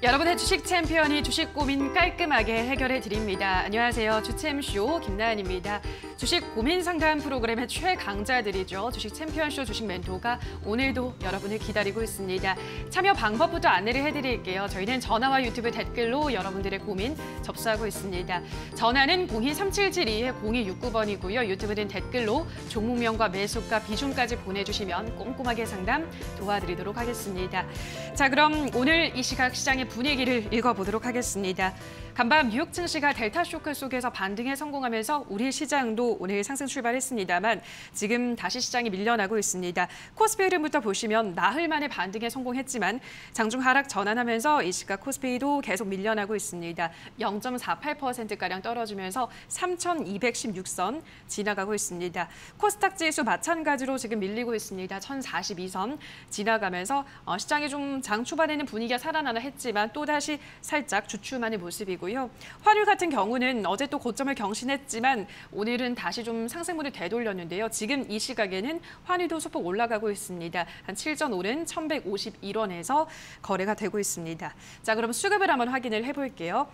여러분의 주식 챔피언이 주식 고민 깔끔하게 해결해 드립니다. 안녕하세요. 주챔쇼 김나연입니다. 주식 고민 상담 프로그램의 최강자들이죠. 주식 챔피언쇼 주식 멘토가 오늘도 여러분을 기다리고 있습니다. 참여 방법부터 안내를 해드릴게요. 저희는 전화와 유튜브 댓글로 여러분들의 고민 접수하고 있습니다. 전화는 02-3772-0269번이고요. 유튜브는 댓글로 종목명과 매수가 비중까지 보내주시면 꼼꼼하게 상담 도와드리도록 하겠습니다. 자, 그럼 오늘 이 시각 시장의 분위기를 읽어보도록 하겠습니다. 간밤 뉴욕 증시가 델타 쇼크 속에서 반등에 성공하면서 우리 시장도 오늘 상승 출발했습니다만 지금 다시 시장이 밀려나고 있습니다. 코스피 흐름부터 보시면 나흘 만에 반등에 성공했지만 장중 하락 전환하면서 이 시각 코스피도 계속 밀려나고 있습니다. 0.48%가량 떨어지면서 3,216선 지나가고 있습니다. 코스닥 지수 마찬가지로 지금 밀리고 있습니다. 1,042선 지나가면서 시장이 좀 장 초반에는 분위기가 살아나나 했지만 또다시 살짝 주춤하는 모습이고요. 환율 같은 경우는 어제 또 고점을 경신했지만 오늘은 다시 좀 상승분을 되돌렸는데요. 지금 이 시각에는 환율도 소폭 올라가고 있습니다. 한 7전 오른 1,151원에서 거래가 되고 있습니다. 자, 그럼 수급을 한번 확인을 해볼게요.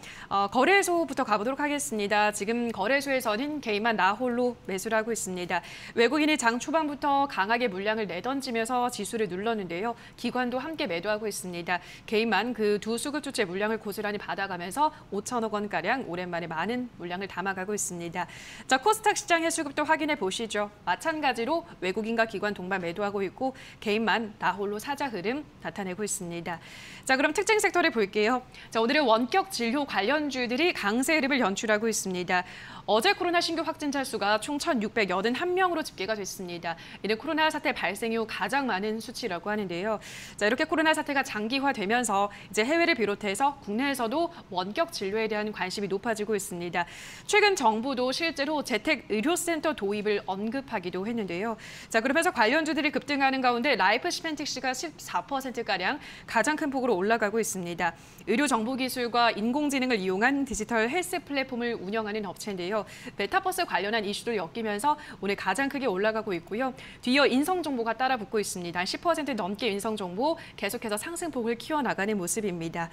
거래소부터 가보도록 하겠습니다. 지금 거래소에서는 개인만 나 홀로 매수를 하고 있습니다. 외국인이 장 초반부터 강하게 물량을 내던지면서 지수를 눌렀는데요. 기관도 함께 매도하고 있습니다. 개인만 그 두 수급 주체 물량을 고스란히 받아가면서 5천억 원가량 오랜만에 많은 물량을 담아가고 있습니다. 자, 코스닥 시장의 수급도 확인해 보시죠. 마찬가지로 외국인과 기관 동반 매도하고 있고 개인만 나 홀로 사자 흐름 나타내고 있습니다. 자, 그럼 특징 섹터를 볼게요. 자, 오늘은 원격 진료 관련주들이 강세 흐름을 연출하고 있습니다. 어제 코로나 신규 확진자 수가 총 1,681명으로 집계가 됐습니다. 이는 코로나 사태 발생 이후 가장 많은 수치라고 하는데요. 자, 이렇게 코로나 사태가 장기화되면서 이제 해외를 비롯해서 국내에서도 원격 진료에 대한 관심이 높아지고 있습니다. 최근 정부도 실제로 재택 의료센터 도입을 언급하기도 했는데요. 자, 그러면서 관련주들이 급등하는 가운데 라이프 시멘틱스가 14%가량 가장 큰 폭으로 올라가고 있습니다. 의료 정보 기술과 인공지능을 이용한 디지털 헬스 플랫폼을 운영하는 업체인데요. 메타버스 관련한 이슈도 엮이면서 오늘 가장 크게 올라가고 있고요. 뒤이어 인성 정보가 따라붙고 있습니다. 10% 넘게 인성 정보 계속해서 상승폭을 키워나가는 모습입니다.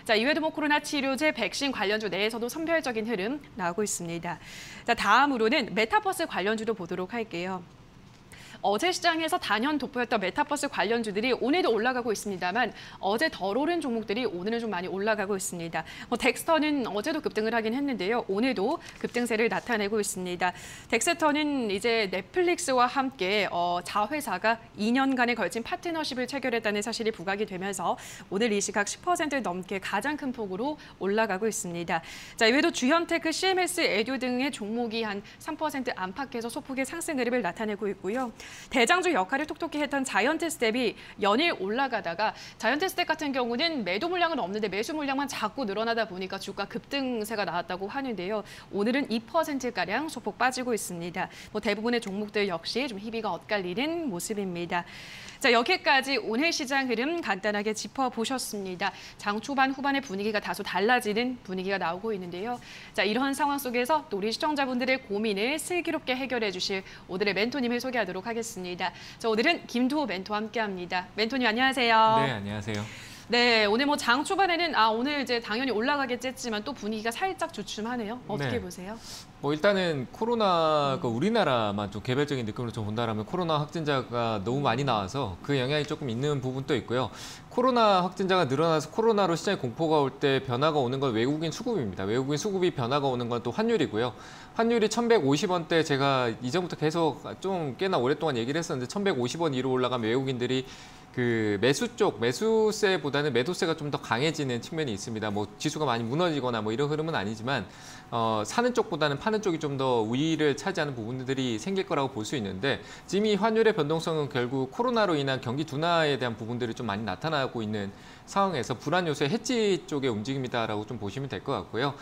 자, 이외에도 코로나 치료제, 백신 관련주 내에서도 선별적인 흐름 나오고 있습니다. 자, 다음으로는 메타버스 관련주도 보도록 할게요. 어제 시장에서 단연 돋보였던 메타버스 관련주들이 오늘도 올라가고 있습니다만 어제 덜 오른 종목들이 오늘은 좀 많이 올라가고 있습니다. 덱스터는 어제도 급등을 하긴 했는데요. 오늘도 급등세를 나타내고 있습니다. 덱스터는 이제 넷플릭스와 함께 자회사가 2년간에 걸친 파트너십을 체결했다는 사실이 부각이 되면서 오늘 이 시각 10% 넘게 가장 큰 폭으로 올라가고 있습니다. 자, 이외에도 주현테크, CMS, 에듀 등의 종목이 한 3% 안팎에서 소폭의 상승 흐름을 나타내고 있고요. 대장주 역할을 톡톡히 했던 자이언트스텝이 연일 올라가다가 자이언트스텝 같은 경우는 매도 물량은 없는데 매수 물량만 자꾸 늘어나다 보니까 주가 급등세가 나왔다고 하는데요. 오늘은 2%가량 소폭 빠지고 있습니다. 대부분의 종목들 역시 좀 희비가 엇갈리는 모습입니다. 자, 여기까지 오늘 시장 흐름 간단하게 짚어보셨습니다. 장 초반 후반의 분위기가 다소 달라지는 분위기가 나오고 있는데요. 자, 이런 상황 속에서 또 우리 시청자분들의 고민을 슬기롭게 해결해 주실 오늘의 멘토님을 소개하도록 하겠습니다. 자, 오늘은 김도호 멘토와 함께합니다. 멘토님 안녕하세요. 네, 안녕하세요. 네, 오늘 장 초반에는 오늘 이제 당연히 올라가겠지 했지만 또 분위기가 살짝 주춤하네요. 어떻게 네. 보세요? 일단은 코로나가 우리나라만 좀 개별적인 느낌으로 좀 본다라면 코로나 확진자가 너무 많이 나와서 그 영향이 조금 있는 부분도 있고요. 코로나 확진자가 늘어나서 코로나로 시장에 공포가 올 때 변화가 오는 건 외국인 수급입니다. 외국인 수급이 변화가 오는 건 또 환율이고요. 환율이 1,150원대 제가 이전부터 계속 좀 꽤나 오랫동안 얘기를 했었는데 1,150원 위로 올라가면 외국인들이 그 매수 쪽, 매수세보다는 매도세가 좀 더 강해지는 측면이 있습니다. 지수가 많이 무너지거나 이런 흐름은 아니지만 사는 쪽보다는 파는 쪽이 좀 더 우위를 차지하는 부분들이 생길 거라고 볼 수 있는데 지금 이 환율의 변동성은 결국 코로나로 인한 경기 둔화에 대한 부분들이 좀 많이 나타나고 있는 상황에서 불안 요소의 해지 쪽의 움직임이다라고 좀 보시면 될 것 같고요.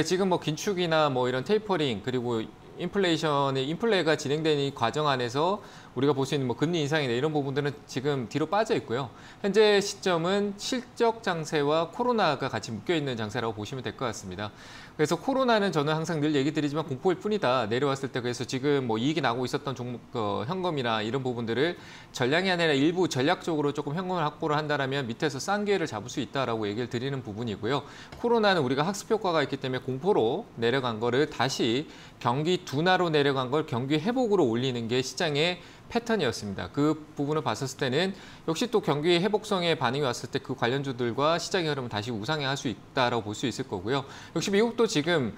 지금 긴축이나 이런 테이퍼링 그리고 인플레가 진행되는 이 과정 안에서 우리가 볼 수 있는 뭐 금리 인상이나 이런 부분들은 지금 뒤로 빠져 있고요. 현재 시점은 실적 장세와 코로나가 같이 묶여 있는 장세라고 보시면 될 것 같습니다. 그래서 코로나는 저는 항상 늘 얘기 드리지만 공포일 뿐이다. 내려왔을 때 그래서 지금 뭐 이익이 나고 있었던 종목 현금이나 이런 부분들을 전량이 아니라 일부 전략적으로 조금 현금을 확보를 한다라면 밑에서 싼 기회를 잡을 수 있다라고 얘기를 드리는 부분이고요. 코로나는 우리가 학습 효과가 있기 때문에 공포로 내려간 거를 다시 경기 둔화로 내려간 걸 경기 회복으로 올리는 게 시장의 패턴이었습니다. 그 부분을 봤었을 때는 역시 또 경기 회복성의 반응이 왔을 때 그 관련주들과 시장의 흐름을 다시 우상향할 수 있다라고 볼 수 있을 거고요. 역시 미국도 지금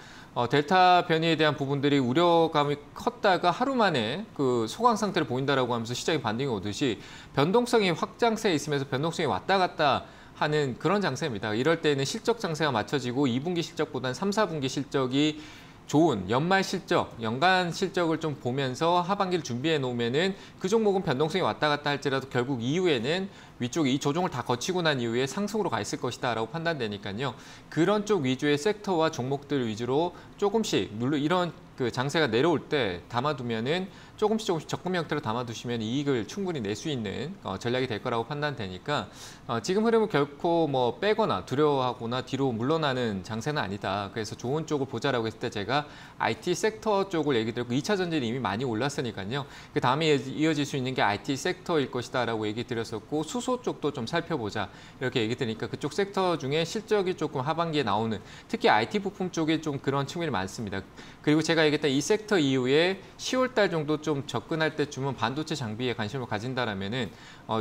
델타 변이에 대한 부분들이 우려감이 컸다가 하루 만에 그 소강 상태를 보인다라고 하면서 시장이 반등이 오듯이 변동성이 확장세에 있으면서 변동성이 왔다 갔다 하는 그런 장세입니다. 이럴 때는 실적 장세가 맞춰지고 2분기 실적보다는 3, 4분기 실적이 좋은 연말 실적, 연간 실적을 좀 보면서 하반기를 준비해 놓으면은 그 종목은 변동성이 왔다 갔다 할지라도 결국 이후에는 위쪽에 이 조정을 다 거치고 난 이후에 상승으로 가 있을 것이다라고 판단되니까요. 그런 쪽 위주의 섹터와 종목들 위주로 조금씩 물론 이런 그 장세가 내려올 때 담아두면은 조금씩 적금 형태로 담아두시면 이익을 충분히 낼 수 있는 전략이 될 거라고 판단되니까 지금 흐름은 결코 뭐 빼거나 두려워하거나 뒤로 물러나는 장세는 아니다. 그래서 좋은 쪽을 보자라고 했을 때 제가 IT 섹터 쪽을 얘기 드렸고 2차 전지는 이미 많이 올랐으니까요. 그 다음에 이어질 수 있는 게 IT 섹터일 것이다라고 얘기 드렸었고 수소 쪽도 좀 살펴보자 이렇게 얘기 드리니까 그쪽 섹터 중에 실적이 조금 하반기에 나오는 특히 IT 부품 쪽에 좀 그런 측면이 많습니다. 그리고 제가 얘기했던 이 섹터 이후에 10월 달 정도 좀 접근할 때쯤은 반도체 장비에 관심을 가진다라면은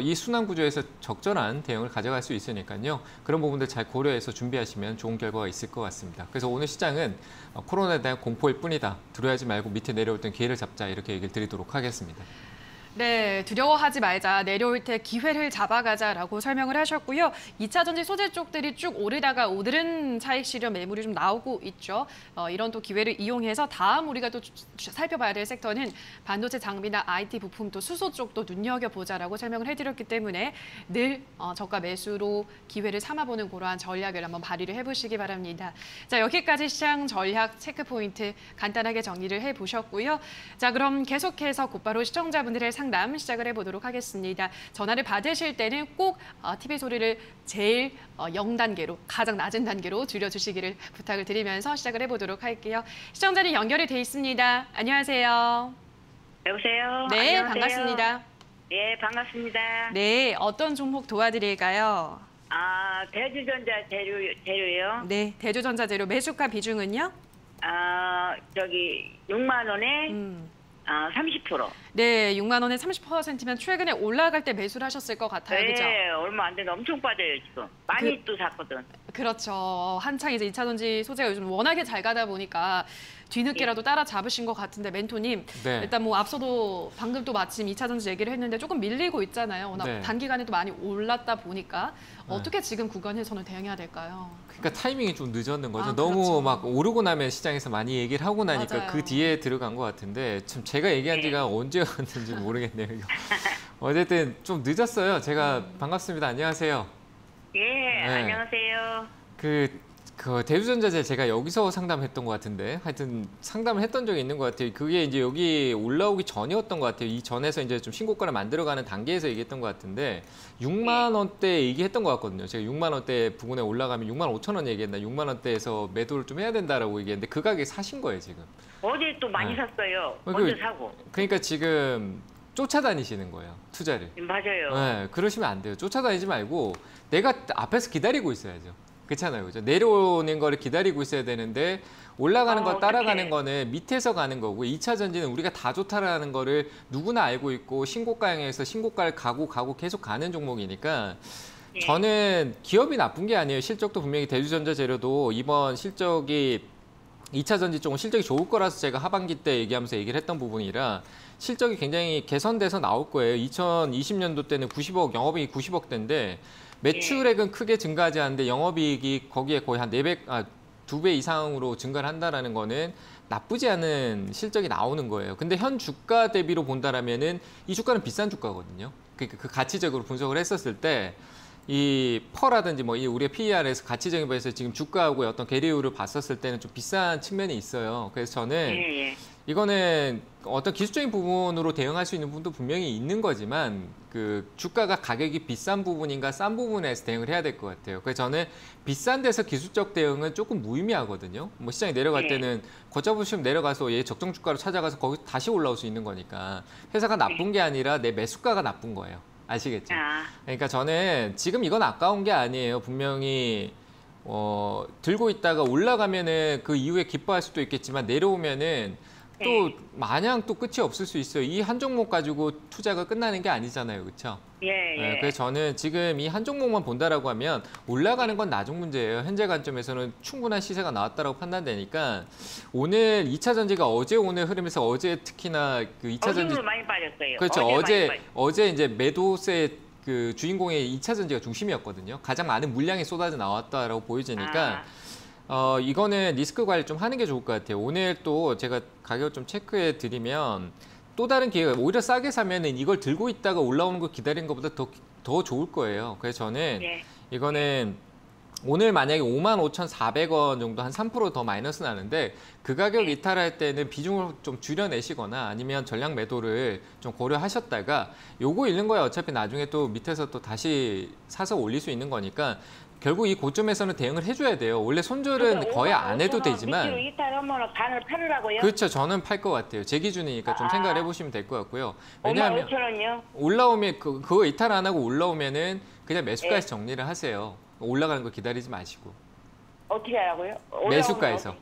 이 순환 구조에서 적절한 대응을 가져갈 수 있으니까요. 그런 부분들 잘 고려해서 준비하시면 좋은 결과가 있을 것 같습니다. 그래서 오늘 시장은 코로나에 대한 공포일 뿐이다. 두려워하지 말고 밑에 내려올 땐 기회를 잡자 이렇게 얘기를 드리도록 하겠습니다. 네, 두려워하지 말자, 내려올 때 기회를 잡아가자라고 설명을 하셨고요. 2차 전지 소재 쪽들이 쭉 오르다가 오늘은 차익 실현 매물이 좀 나오고 있죠. 이런 또 기회를 이용해서 다음 우리가 또 살펴봐야 될 섹터는 반도체 장비나 IT 부품 또 수소 쪽도 눈여겨보자라고 설명을 해드렸기 때문에 늘 저가 매수로 기회를 삼아보는 그러한 전략을 한번 발휘를 해보시기 바랍니다. 자, 여기까지 시장 전략 체크 포인트 간단하게 정리를 해보셨고요. 자, 그럼 계속해서 곧바로 시청자분들의 상담 시작을 해보도록 하겠습니다. 전화를 받으실 때는 꼭 TV 소리를 제일 0단계로, 가장 낮은 단계로 줄여주시기를 부탁을 드리면서 시작을 해보도록 할게요. 시청자님 연결이 돼 있습니다. 안녕하세요. 여보세요? 네, 안녕하세요. 반갑습니다. 예, 반갑습니다. 네, 어떤 종목 도와드릴까요? 대주전자 재료요? 네, 대주전자 재료 매수가 비중은요? 6만 원에 30%. 네, 6만 원에 30%면 최근에 올라갈 때 매수를 하셨을 것 같아요. 네, 그죠? 얼마 안 됐는데 엄청 빠져요, 지금. 많이 또 샀거든. 그렇죠. 한창 이제 2차 전지 소재가 요즘 워낙에 잘 가다 보니까 뒤늦게라도 따라잡으신 것 같은데 멘토님, 네. 일단 뭐 앞서도 방금 또 마침 2차 전지 얘기를 했는데 조금 밀리고 있잖아요. 워낙 네. 단기간에 또 많이 올랐다 보니까 네. 어떻게 지금 구간에서는 대응해야 될까요? 그러니까 타이밍이 좀 늦었는 거죠. 그렇죠. 너무 막 오르고 나면 시장에서 많이 얘기를 하고 나니까 맞아요. 그 뒤에 들어간 것 같은데 참 제가 얘기한 지가 언제였는지 모르겠네요. 이거. 어쨌든 좀 늦었어요. 제가 반갑습니다. 안녕하세요. 예, 네. 안녕하세요. 그 대주전자재 제가 여기서 상담했던 것 같은데 하여튼 상담을 했던 적이 있는 것 같아요. 그게 이제 여기 올라오기 전이었던 것 같아요. 이 전에서 이제 좀 신고가를 만들어가는 단계에서 얘기했던 것 같은데 6만 원대 얘기했던 것 같거든요. 제가 6만 원대 부근에 올라가면 6만 5천 원 얘기했나 6만 원대에서 매도를 좀 해야 된다라고 얘기했는데 그 가격에 사신 거예요 지금. 어제 또 많이 네. 샀어요. 먼저 사고. 그러니까 지금 쫓아다니시는 거예요. 투자를. 맞아요. 네, 그러시면 안 돼요. 쫓아다니지 말고 내가 앞에서 기다리고 있어야죠. 그렇잖아요. 그죠? 내려오는 거를 기다리고 있어야 되는데 올라가는 걸 따라가는 거는 밑에서 가는 거고 2차 전지는 우리가 다 좋다라는 거를 누구나 알고 있고 신고가 향해서 신고가를 가고 계속 가는 종목이니까 예. 저는 기업이 나쁜 게 아니에요. 실적도 분명히 대주전자 재료도 이번 실적이 2차 전지 쪽은 실적이 좋을 거라서 제가 하반기 때 얘기하면서 얘기를 했던 부분이라 실적이 굉장히 개선돼서 나올 거예요. 2020년도 때는 90억, 영업이익이 90억대인데 매출액은 크게 증가하지 않는데 영업이익이 거기에 거의 한 2배 이상으로 증가를 한다는 거는 나쁘지 않은 실적이 나오는 거예요. 근데 현 주가 대비로 본다라면은 이 주가는 비싼 주가거든요. 그러니까 그 가치적으로 분석을 했었을 때 이 퍼라든지 뭐 우리가 PER에서 가치적인 부분에서 지금 주가하고 어떤 계리율을 봤었을 때는 좀 비싼 측면이 있어요. 그래서 저는 이거는 어떤 기술적인 부분으로 대응할 수 있는 부분도 분명히 있는 거지만 그 주가가 가격이 비싼 부분인가 싼 부분에서 대응을 해야 될 것 같아요. 그래서 저는 비싼 데서 기술적 대응은 조금 무의미하거든요. 뭐 시장이 내려갈 때는 걷잡으시면 내려가서 얘 적정 주가로 찾아가서 거기 다시 올라올 수 있는 거니까 회사가 나쁜 게 아니라 내 매수가가 나쁜 거예요. 아시겠죠? 그러니까 저는 지금 이건 아까운 게 아니에요. 분명히 들고 있다가 올라가면은 그 이후에 기뻐할 수도 있겠지만 내려오면은 또 마냥 또 끝이 없을 수 있어요. 이 한 종목 가지고 투자가 끝나는 게 아니잖아요. 그렇죠? 예. 그래서 저는 지금 이 한 종목만 본다라고 하면 올라가는 건 나중 문제예요. 현재 관점에서는 충분한 시세가 나왔다라고 판단되니까 오늘 2차 전지가 어제 오늘 흐름에서 어제 특히나 그 2차 전지 어제도 많이 빠졌어요. 그렇죠. 어제 많이 어제 이제 매도세 그 주인공의 2차 전지가 중심이었거든요. 가장 많은 물량이 쏟아져 나왔다라고 보여지니까 이거는 리스크 관리 좀 하는 게 좋을 것 같아요. 오늘 또 제가 가격 좀 체크해 드리면 또 다른 기회가 오히려 싸게 사면은 이걸 들고 있다가 올라오는 거 기다리는 것보다 더 좋을 거예요. 그래서 저는 이거는 오늘 만약에 55,400원 정도 한 3% 더 마이너스 나는데 그 가격 이탈할 때는 비중을 좀 줄여내시거나 아니면 전량 매도를 좀 고려하셨다가 요거 잃는 거야. 어차피 나중에 또 밑에서 또 다시 사서 올릴 수 있는 거니까 결국 이 고점에서는 대응을 해줘야 돼요. 원래 손절은 거의 안 해도 되지만 밑으로 이탈하면 반을 팔으라고요? 그렇죠. 저는 팔 것 같아요. 제 기준이니까 좀 생각을 해보시면 될 것 같고요. 왜냐하면 55,000원요? 올라오면 그거 이탈 안 하고 올라오면은 그냥 매수가에서 정리를 하세요. 올라가는 거 기다리지 마시고. 어떻게 하라고요?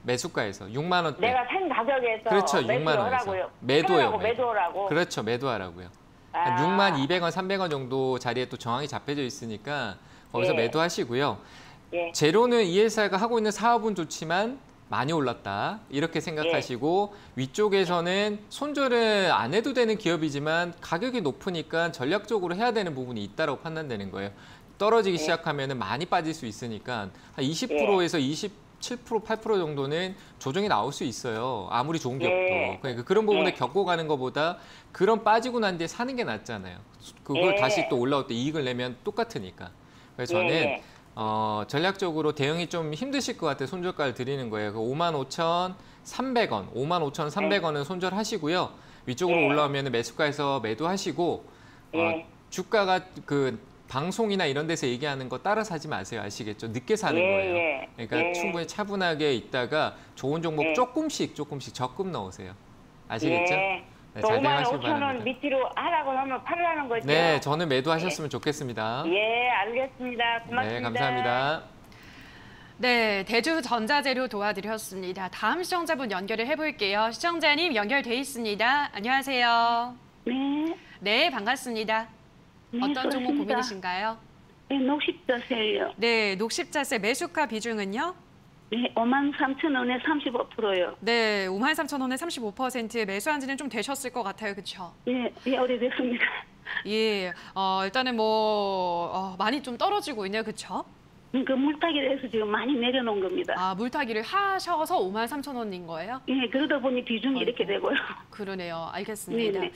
매수가에서 6만 원대. 내가 산 가격에서 그렇죠. 6만 원에서. 매도요. 매도하라고. 그렇죠. 매도하라고요. 한 6만 200원, 300원 정도 자리에 또 정황이 잡혀져 있으니까 거기서 매도하시고요. 제로는 이 회사가 하고 있는 사업은 좋지만 많이 올랐다. 이렇게 생각하시고 위쪽에서는 손절을 안 해도 되는 기업이지만 가격이 높으니까 전략적으로 해야 되는 부분이 있다고 판단되는 거예요. 떨어지기 시작하면 많이 빠질 수 있으니까 한 20%에서 27%, 8% 정도는 조정이 나올 수 있어요. 아무리 좋은 기업도. 그러니까 그런 부분에 겪고 가는 것보다 그런 빠지고 난 뒤에 사는 게 낫잖아요. 그걸 다시 또 올라올 때 이익을 내면 똑같으니까. 그래서 저는 전략적으로 대응이 좀 힘드실 것 같아요. 손절가를 드리는 거예요. 55,300원, 55,300원은 손절하시고요. 위쪽으로 올라오면 매수가에서 매도하시고 주가가 그 방송이나 이런 데서 얘기하는 거 따라 사지 마세요. 아시겠죠? 늦게 사는 거예요. 그러니까 충분히 차분하게 있다가 좋은 종목 조금씩 적금 넣으세요. 아시겠죠? 네, 잘 대응하시기 55,000원 밑으로 하라고 하면 팔으라는 거죠? 네, 저는 매도하셨으면 좋겠습니다. 알겠습니다. 고맙습니다. 네, 감사합니다. 네, 대주전자재료 도와드렸습니다. 다음 시청자분 연결을 해볼게요. 시청자님 연결돼 있습니다. 안녕하세요. 네. 네, 반갑습니다. 네, 어떤 종목 그렇습니다. 고민이신가요? 네, 녹십자세요. 네, 녹십자세 매수가 비중은요? 네, 53,000원에 35%요. 네, 53,000원에 35% 매수한 지는 좀 되셨을 것 같아요. 그렇죠? 예, 오래됐습니다. 예, 일단은 많이 좀 떨어지고 있네요. 그렇죠? 그 물타기를 해서 지금 많이 내려놓은 겁니다. 아, 물타기를 하셔서 53,000원인 거예요? 예, 그러다 보니 비중이 이렇게 되고요. 그러네요. 알겠습니다. 네네.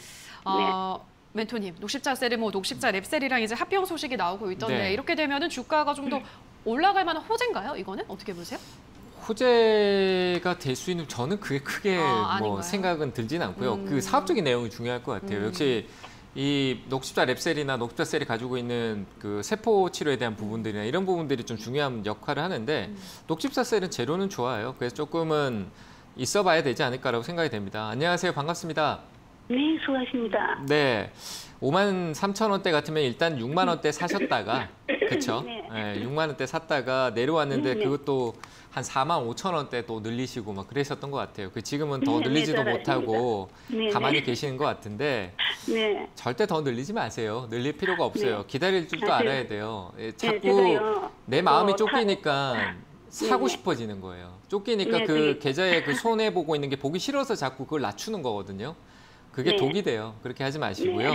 멘토님, 녹십자셀이 녹십자 랩셀이랑 이제 합병 소식이 나오고 있던데 네. 이렇게 되면은 주가가 좀 더 올라갈 만한 호재인가요? 이거는 어떻게 보세요? 호재가 될 수 있는 저는 그게 크게 아닌가요? 생각은 들진 않고요. 그 사업적인 내용이 중요할 것 같아요. 역시 이 녹십자 랩셀이나 녹십자셀이 가지고 있는 그 세포 치료에 대한 부분들이나 이런 부분들이 좀 중요한 역할을 하는데 녹십자셀은 재료는 좋아요. 그래서 조금은 있어봐야 되지 않을까라고 생각이 됩니다. 안녕하세요, 반갑습니다. 네, 수고하십니다. 네, 53,000원대 같으면 일단 6만 원대 사셨다가 그렇죠? 네. 네, 6만 원대 샀다가 내려왔는데 네. 그것도 한 45,000원대 또 늘리시고 막 그러셨던 것 같아요. 그 지금은 더 네, 늘리지도 네, 못하고 네, 가만히 네. 계시는 것 같은데 네. 절대 더 늘리지 마세요. 늘릴 필요가 없어요. 네. 기다릴 줄도 아, 알아야 돼요. 예, 자꾸 제가요, 내 마음이 뭐 쫓기니까 사고 네. 싶어지는 거예요. 쫓기니까 네, 그 그게- 계좌에 그 손해 보고 있는 게 보기 싫어서 자꾸 그걸 낮추는 거거든요. 그게 네. 독이 돼요. 그렇게 하지 마시고요.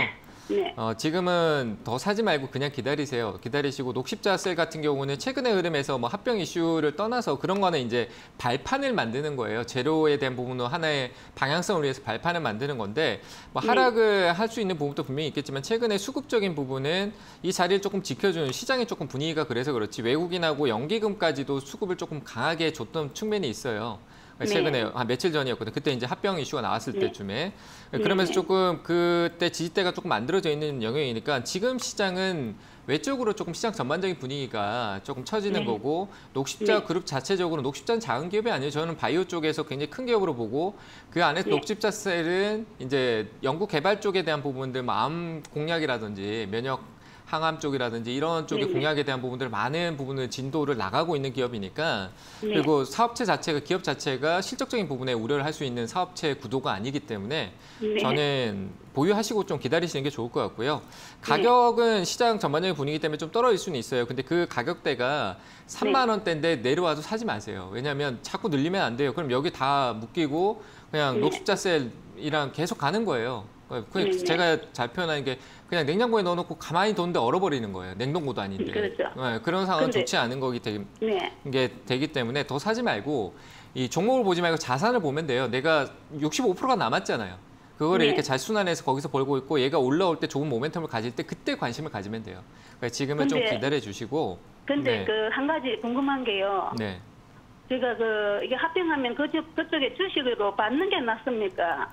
네. 지금은 더 사지 말고 그냥 기다리세요. 기다리시고 녹십자셀 같은 경우는 최근의 흐름에서 뭐 합병 이슈를 떠나서 그런 거는 이제 발판을 만드는 거예요. 재료에 대한 부분은 하나의 방향성을 위해서 발판을 만드는 건데 뭐 하락을 할 수 있는 부분도 분명히 있겠지만 최근에 수급적인 부분은 이 자리를 조금 지켜주는 시장의 조금 분위기가 그래서 그렇지 외국인하고 연기금까지도 수급을 조금 강하게 줬던 측면이 있어요. 최근에 한 며칠 전이었거든요. 그때 이제 합병 이슈가 나왔을 네. 때쯤에. 그러면서 조금 그때 지지대가 조금 만들어져 있는 영역이니까 지금 시장은 외적으로 조금 시장 전반적인 분위기가 조금 처지는 네. 거고 녹십자 네. 그룹 자체적으로 녹십자는 작은 기업이 아니에요. 저는 바이오 쪽에서 굉장히 큰 기업으로 보고 그 안에서 네. 녹십자셀은 이제 연구 개발 쪽에 대한 부분들, 암 공략이라든지 면역 항암 쪽이라든지 이런 쪽의 네네. 공약에 대한 부분들 많은 부분을 진도를 나가고 있는 기업이니까 네. 그리고 사업체 자체가 기업 자체가 실적적인 부분에 우려를 할 수 있는 사업체 구도가 아니기 때문에 네. 저는 보유하시고 좀 기다리시는 게 좋을 것 같고요. 가격은 시장 전반적인 분위기 때문에 좀 떨어질 수는 있어요. 근데 그 가격대가 3만 원대인데 내려와도 사지 마세요. 왜냐하면 자꾸 늘리면 안 돼요. 그럼 여기 다 묶이고 그냥 네. 녹십자셀이랑 계속 가는 거예요. 네. 제가 잘 표현하는 게 그냥 냉장고에 넣어놓고 가만히 뒀는데 얼어버리는 거예요. 냉동고도 아닌데. 그렇죠. 네, 그런 상황은 근데- 좋지 않은 거기 네. 게 되기 때문에 더 사지 말고 이 종목을 보지 말고 자산을 보면 돼요. 내가 65%가 남았잖아요. 그거를 네. 이렇게 잘 순환해서 거기서 벌고 있고 얘가 올라올 때 좋은 모멘텀을 가질 때 그때 관심을 가지면 돼요. 그러니까 지금은 좀 근데- 기다려 주시고. 근데 네. 그 한 가지 궁금한 게요. 네. 제가 이게 합병하면 그쪽에 주식으로 받는 게 낫습니까?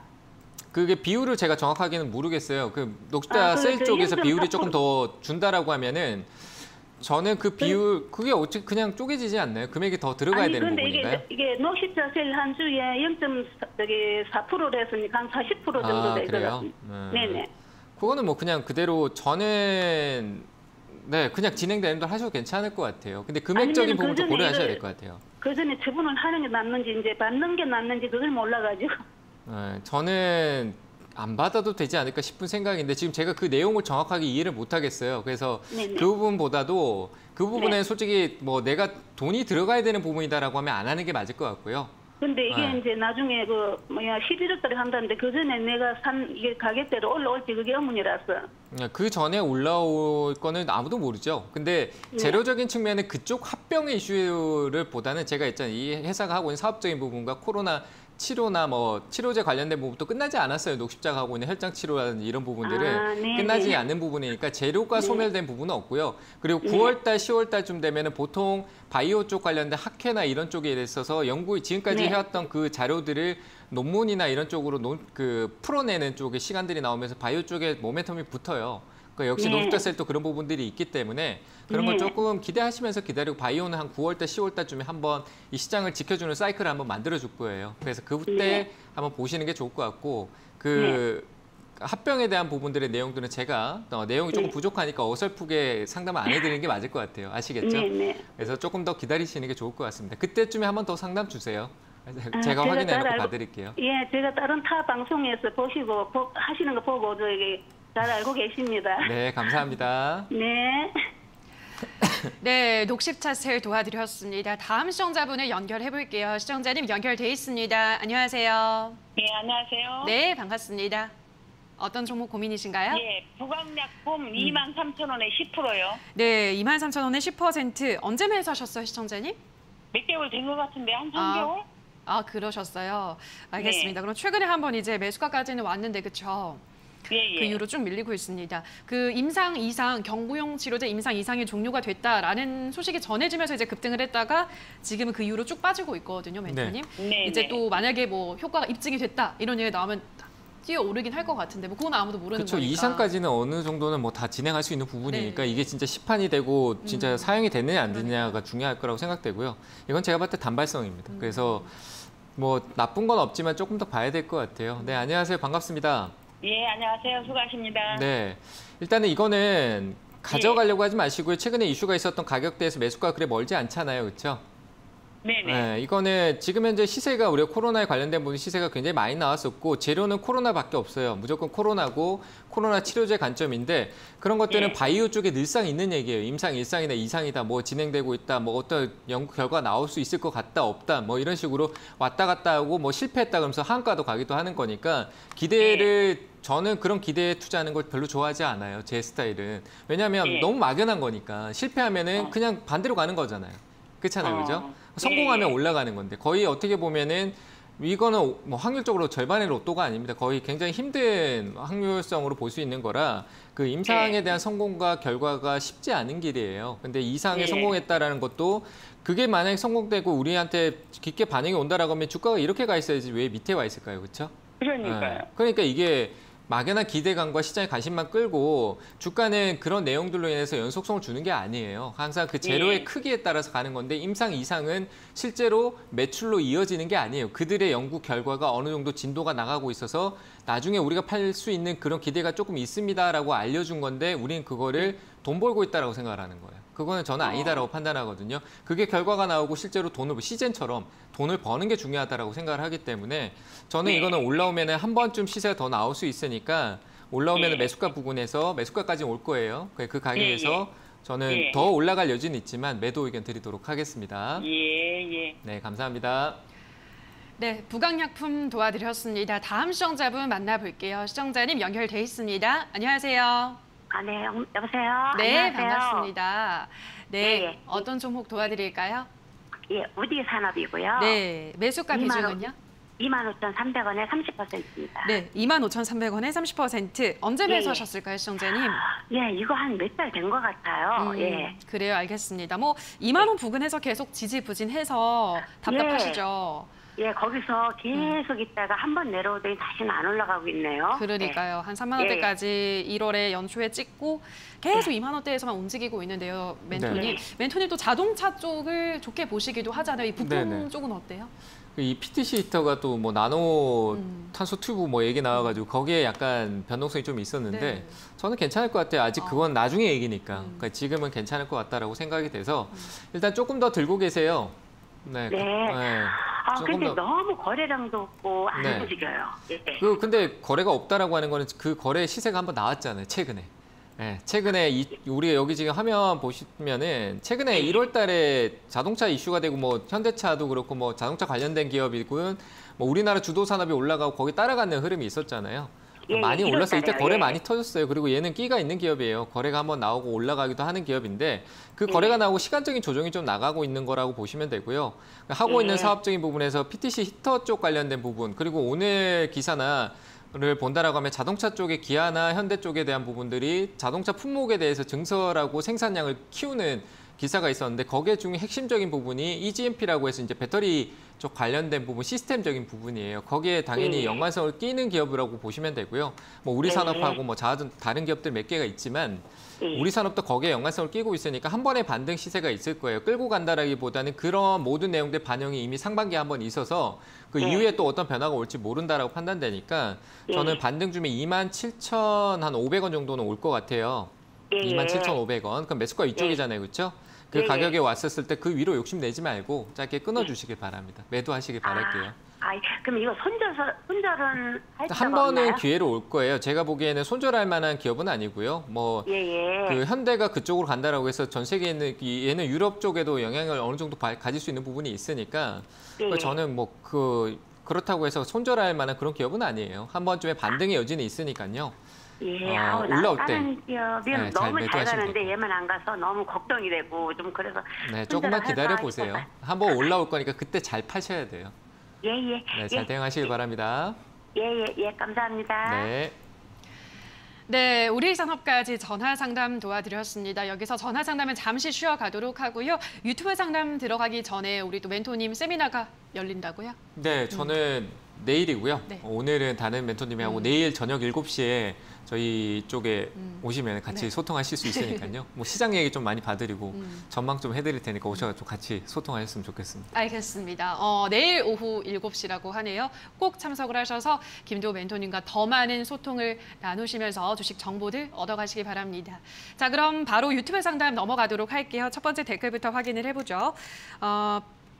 그게 비율을 제가 정확하게는 모르겠어요. 그 녹십자 아, 셀 그 쪽에서 0.4% 비율이 조금 더 준다라고 하면은 저는 그 비율 그게 어찌 그냥 쪼개지지 않나요? 금액이 더 들어가야 아니 되는 근데 부분인가요? 이게 녹십자셀 한 주에 0.4%로 했으니까 한 40% 정도 아, 될 것 그래요? 같습니다. 네네. 그거는 뭐 그냥 그대로 저는 네 그냥 진행되는 대로 하셔도 괜찮을 것 같아요. 근데 금액적인 아니면 부분도 그 전에 고려하셔야 이걸- 될 것 같아요. 그 전에 처분을 하는 게 낫는지 이제 받는 게 낫는지 그걸 몰라가지고. 네, 저는 안 받아도 되지 않을까 싶은 생각인데 지금 제가 그 내용을 정확하게 이해를 못 하겠어요. 그래서 네네. 그 부분보다도 그 부분에 네. 솔직히 뭐 내가 돈이 들어가야 되는 부분이다라고 하면 안 하는 게 맞을 것 같고요. 근데 이게 네. 이제 나중에 11월 달에 한다는데 그 전에 내가 산 이게 가격대로 올라올지 그게 의문이라서. 그 전에 올라올 거는 아무도 모르죠. 근데 네. 재료적인 측면에 그쪽 합병의 이슈를 보다는 제가 있잖아요. 이 회사가 하고 있는 사업적인 부분과 코로나 치료나 뭐 치료제 관련된 부분도 끝나지 않았어요. 녹십자가 하고 있는 혈장 치료라든지 이런 부분들은 아, 네, 끝나지 네. 않는 부분이니까 재료가 네. 소멸된 부분은 없고요. 그리고 네. 9월달, 10월달쯤 되면은 보통 바이오 쪽 관련된 학회나 이런 쪽에 있어서 지금까지 네. 해왔던 그 자료들을 논문이나 이런 쪽으로 풀어내는 쪽에 시간들이 나오면서 바이오 쪽에 모멘텀이 붙어요. 그러니까 역시 네. 녹십자셀도 그런 부분들이 있기 때문에 그런 걸 네. 조금 기대하시면서 기다리고 바이오는 한 9월달, 10월달쯤에 한번 이 시장을 지켜주는 사이클을 한번 만들어줄 거예요. 그래서 그때 네. 한번 보시는 게 좋을 것 같고 그 합병에 대한 부분들의 내용들은 제가 내용이 조금 네. 부족하니까 어설프게 상담을 안 해드리는 게 맞을 것 같아요. 아시겠죠? 네네. 그래서 조금 더 기다리시는 게 좋을 것 같습니다. 그때쯤에 한번 더 상담 주세요. 아, 제가 잘 확인해놓고 알고- 봐드릴게요. 예, 제가 다른 타 방송에서 보시고 하시는 거 보고 저기 잘 알고 계십니다. 네, 감사합니다. 네. 네, 녹십자셀 도와드렸습니다. 다음 시청자분을 연결해 볼게요. 시청자님 연결돼 있습니다. 안녕하세요. 네, 안녕하세요. 네, 반갑습니다. 어떤 종목 고민이신가요? 예, 부강약품 23,000원에 10%요. 네, 23,000원에 10%. 언제 매수하셨어요, 시청자님? 몇 개월 된 것 같은데 한 3개월? 아, 그러셨어요. 알겠습니다. 그럼 최근에 한번 이제 매수가까지는 왔는데, 그쵸? 예, 예. 그 이후로 쭉 밀리고 있습니다. 그 임상 이상 경구용 치료제 임상 이상이 종료가 됐다라는 소식이 전해지면서 이제 급등을 했다가 지금은 그 이후로 쭉 빠지고 있거든요, 멘토님. 네, 이제 네. 또 만약에 뭐 효과가 입증이 됐다 이런 얘기 나오면 뛰어오르긴 할 것 같은데 뭐 그건 아무도 모르는 그렇죠. 거니까. 이상까지는 어느 정도는 뭐 다 진행할 수 있는 부분이니까 네. 이게 진짜 시판이 되고 진짜 사용이 되느냐 안 되느냐가 중요할 거라고 생각되고요. 이건 제가 봤을 때 단발성입니다. 그래서 뭐 나쁜 건 없지만 조금 더 봐야 될 것 같아요. 네, 안녕하세요. 반갑습니다. 예, 안녕하세요. 수고하십니다. 네, 일단은 이거는 가져가려고 하지 마시고요. 최근에 이슈가 있었던 가격대에서 매수가 그래 멀지 않잖아요. 그렇죠? 네네. 네, 이거는 지금 현재 시세가 우리가 코로나에 관련된 부분 시세가 굉장히 많이 나왔었고 재료는 코로나밖에 없어요. 무조건 코로나고 코로나 치료제 관점인데 그런 것들은 네. 바이오 쪽에 늘상 있는 얘기예요. 임상 1상이다 2상이다 뭐 진행되고 있다 뭐 어떤 연구 결과 나올 수 있을 것 같다 없다 뭐 이런 식으로 왔다 갔다 하고 뭐 실패했다 그러면서 한가도 가기도 하는 거니까 기대를 저는 그런 기대에 투자하는 걸 별로 좋아하지 않아요. 제 스타일은. 왜냐하면 네. 너무 막연한 거니까 실패하면은 그냥 반대로 가는 거잖아요. 그렇잖아요. 그죠? 성공하면 네. 올라가는 건데 거의 어떻게 보면은 이거는 뭐 확률적으로 절반의 로또가 아닙니다. 거의 굉장히 힘든 확률성으로 볼 수 있는 거라 그 임상에 대한 성공과 결과가 쉽지 않은 길이에요. 근데 이상에 성공했다라는 것도 그게 만약에 성공되고 우리한테 깊게 반응이 온다라고 하면 주가가 이렇게 가 있어야지 왜 밑에 와 있을까요? 그렇죠? 그러니까요. 그러니까 이게 막연한 기대감과 시장의 관심만 끌고 주가는 그런 내용들로 인해서 연속성을 주는 게 아니에요. 항상 그 재료의 크기에 따라서 가는 건데 임상 이상은 실제로 매출로 이어지는 게 아니에요. 그들의 연구 결과가 어느 정도 진도가 나가고 있어서 나중에 우리가 팔 수 있는 그런 기대가 조금 있습니다라고 알려준 건데 우리는 그거를 돈 벌고 있다라고 생각을 하는 거예요. 그거는 저는 아니다라고 판단하거든요. 그게 결과가 나오고 실제로 돈을 시젠처럼 돈을 버는 게 중요하다라고 생각을 하기 때문에 저는 이거는 올라오면은 한 번쯤 시세가 더 나올 수 있으니까 올라오면은 매수가 부근에서 매수가까지 올 거예요. 그 가격에서 저는 더 올라갈 여지는 있지만 매도 의견 드리도록 하겠습니다. 예. 네, 감사합니다. 네, 부강약품 도와드렸습니다. 다음 시청자분 만나볼게요. 시청자님 연결돼 있습니다. 안녕하세요. 네, 여보세요? 네, 안녕하세요. 반갑습니다. 네, 예. 어떤 종목 도와드릴까요? 예, 우디 산업이고요. 네, 매수가 2만 비중은요? 25,300원에 30%입니다. 네, 25,300원에 30%. 언제 매수하셨을까요, 시청자님? 예, 이거 한 몇 달 된 것 같아요. 예. 그래요, 알겠습니다. 뭐 2만 원 부근에서 계속 지지부진해서 답답하시죠? 예, 거기서 계속 있다가 한 번 내려오더니 다시는 안 올라가고 있네요. 그러니까요. 한 3만 원대까지 1월에 연초에 찍고 계속 2만 원대에서만 움직이고 있는데요, 멘토님. 멘토님 또 자동차 쪽을 좋게 보시기도 하잖아요. 이 부품 쪽은 어때요? 이 PTC 히터가 또 뭐 나노 탄소 튜브 뭐 얘기 나와가지고 거기에 약간 변동성이 좀 있었는데 저는 괜찮을 것 같아요. 아직 그건 나중에 얘기니까. 그러니까 지금은 괜찮을 것 같다라고 생각이 돼서 일단 조금 더 들고 계세요. 네. 조금 근데 더. 너무 거래량도 없고 안 움직여요. 예. 근데 거래가 없다라고 하는 거는 그 거래 시세가 한번 나왔잖아요, 최근에. 최근에 우리가 여기 지금 화면 보시면은 최근에 1월 달에 자동차 이슈가 되고 뭐 현대차도 그렇고 뭐 자동차 관련된 기업이고 뭐 우리나라 주도 산업이 올라가고 거기 따라가는 흐름이 있었잖아요. 많이 올랐어요. 이때 거래 많이 터졌어요. 그리고 얘는 끼가 있는 기업이에요. 거래가 한번 나오고 올라가기도 하는 기업인데 그 거래가 나오고 시간적인 조정이 좀 나가고 있는 거라고 보시면 되고요. 하고 있는 사업적인 부분에서 PTC 히터 쪽 관련된 부분 그리고 오늘 기사나 를 본다라고 하면 자동차 쪽의 기아나 현대 쪽에 대한 부분들이 자동차 품목에 대해서 증설하고 생산량을 키우는 기사가 있었는데 거기에 중에 핵심적인 부분이 EGMP라고 해서 이제 배터리 쪽 관련된 부분, 시스템적인 부분이에요. 거기에 당연히 연관성을 끼는 기업이라고 보시면 되고요. 뭐 우리 산업하고 뭐 다른 기업들 몇 개가 있지만 우리 산업도 거기에 연관성을 끼고 있으니까 한 번의 반등 시세가 있을 거예요. 끌고 간다라기보다는 그런 모든 내용들 반영이 이미 상반기에 한 번 있어서 그 이후에 또 어떤 변화가 올지 모른다라고 판단되니까 저는 반등 중에 27,500원 정도는 올 것 같아요. 27,500원. 그럼 매수가 이쪽이잖아요. 그렇죠? 그 가격에 왔었을 때 그 위로 욕심내지 말고 짧게 끊어주시길 바랍니다. 매도하시길 바랄게요. 그럼 이거 손절은 할 한 번은 기회로 올 거예요. 제가 보기에는 손절할 만한 기업은 아니고요. 뭐 그 현대가 그쪽으로 간다라고 해서 전 세계에 있는 얘는 유럽 쪽에도 영향을 어느 정도 가질 수 있는 부분이 있으니까 저는 뭐 그렇다고 해서 손절할 만한 그런 기업은 아니에요. 한 번쯤에 반등의 여지는 있으니까요. 올라올 때 다른 기업이 너무 잘 가는데 얘만 안 가서 너무 걱정이 되고 좀 그래서 조금만 기다려 보세요. 한번 올라올 거니까 그때 잘 파셔야 돼요. 잘 대응하시길 바랍니다. 감사합니다. 네, 우리 산업까지 전화 상담 도와드렸습니다. 여기서 전화 상담은 잠시 쉬어가도록 하고요. 유튜브 상담 들어가기 전에 우리 또 멘토님 세미나가 열린다고요? 네, 저는 내일이고요. 오늘은 다른 멘토님이 하고 내일 저녁 7시에 저희 쪽에 오시면 같이 소통하실 수 있으니까요. 뭐 시장 얘기 좀 많이 봐드리고 전망 좀 해드릴 테니까 오셔서 같이 소통하셨으면 좋겠습니다. 알겠습니다. 내일 오후 7시라고 하네요. 꼭 참석을 하셔서 김도우 멘토님과 더 많은 소통을 나누시면서 주식 정보들 얻어가시기 바랍니다. 자, 그럼 바로 유튜브 상담 넘어가도록 할게요. 첫 번째 댓글부터 확인을 해보죠.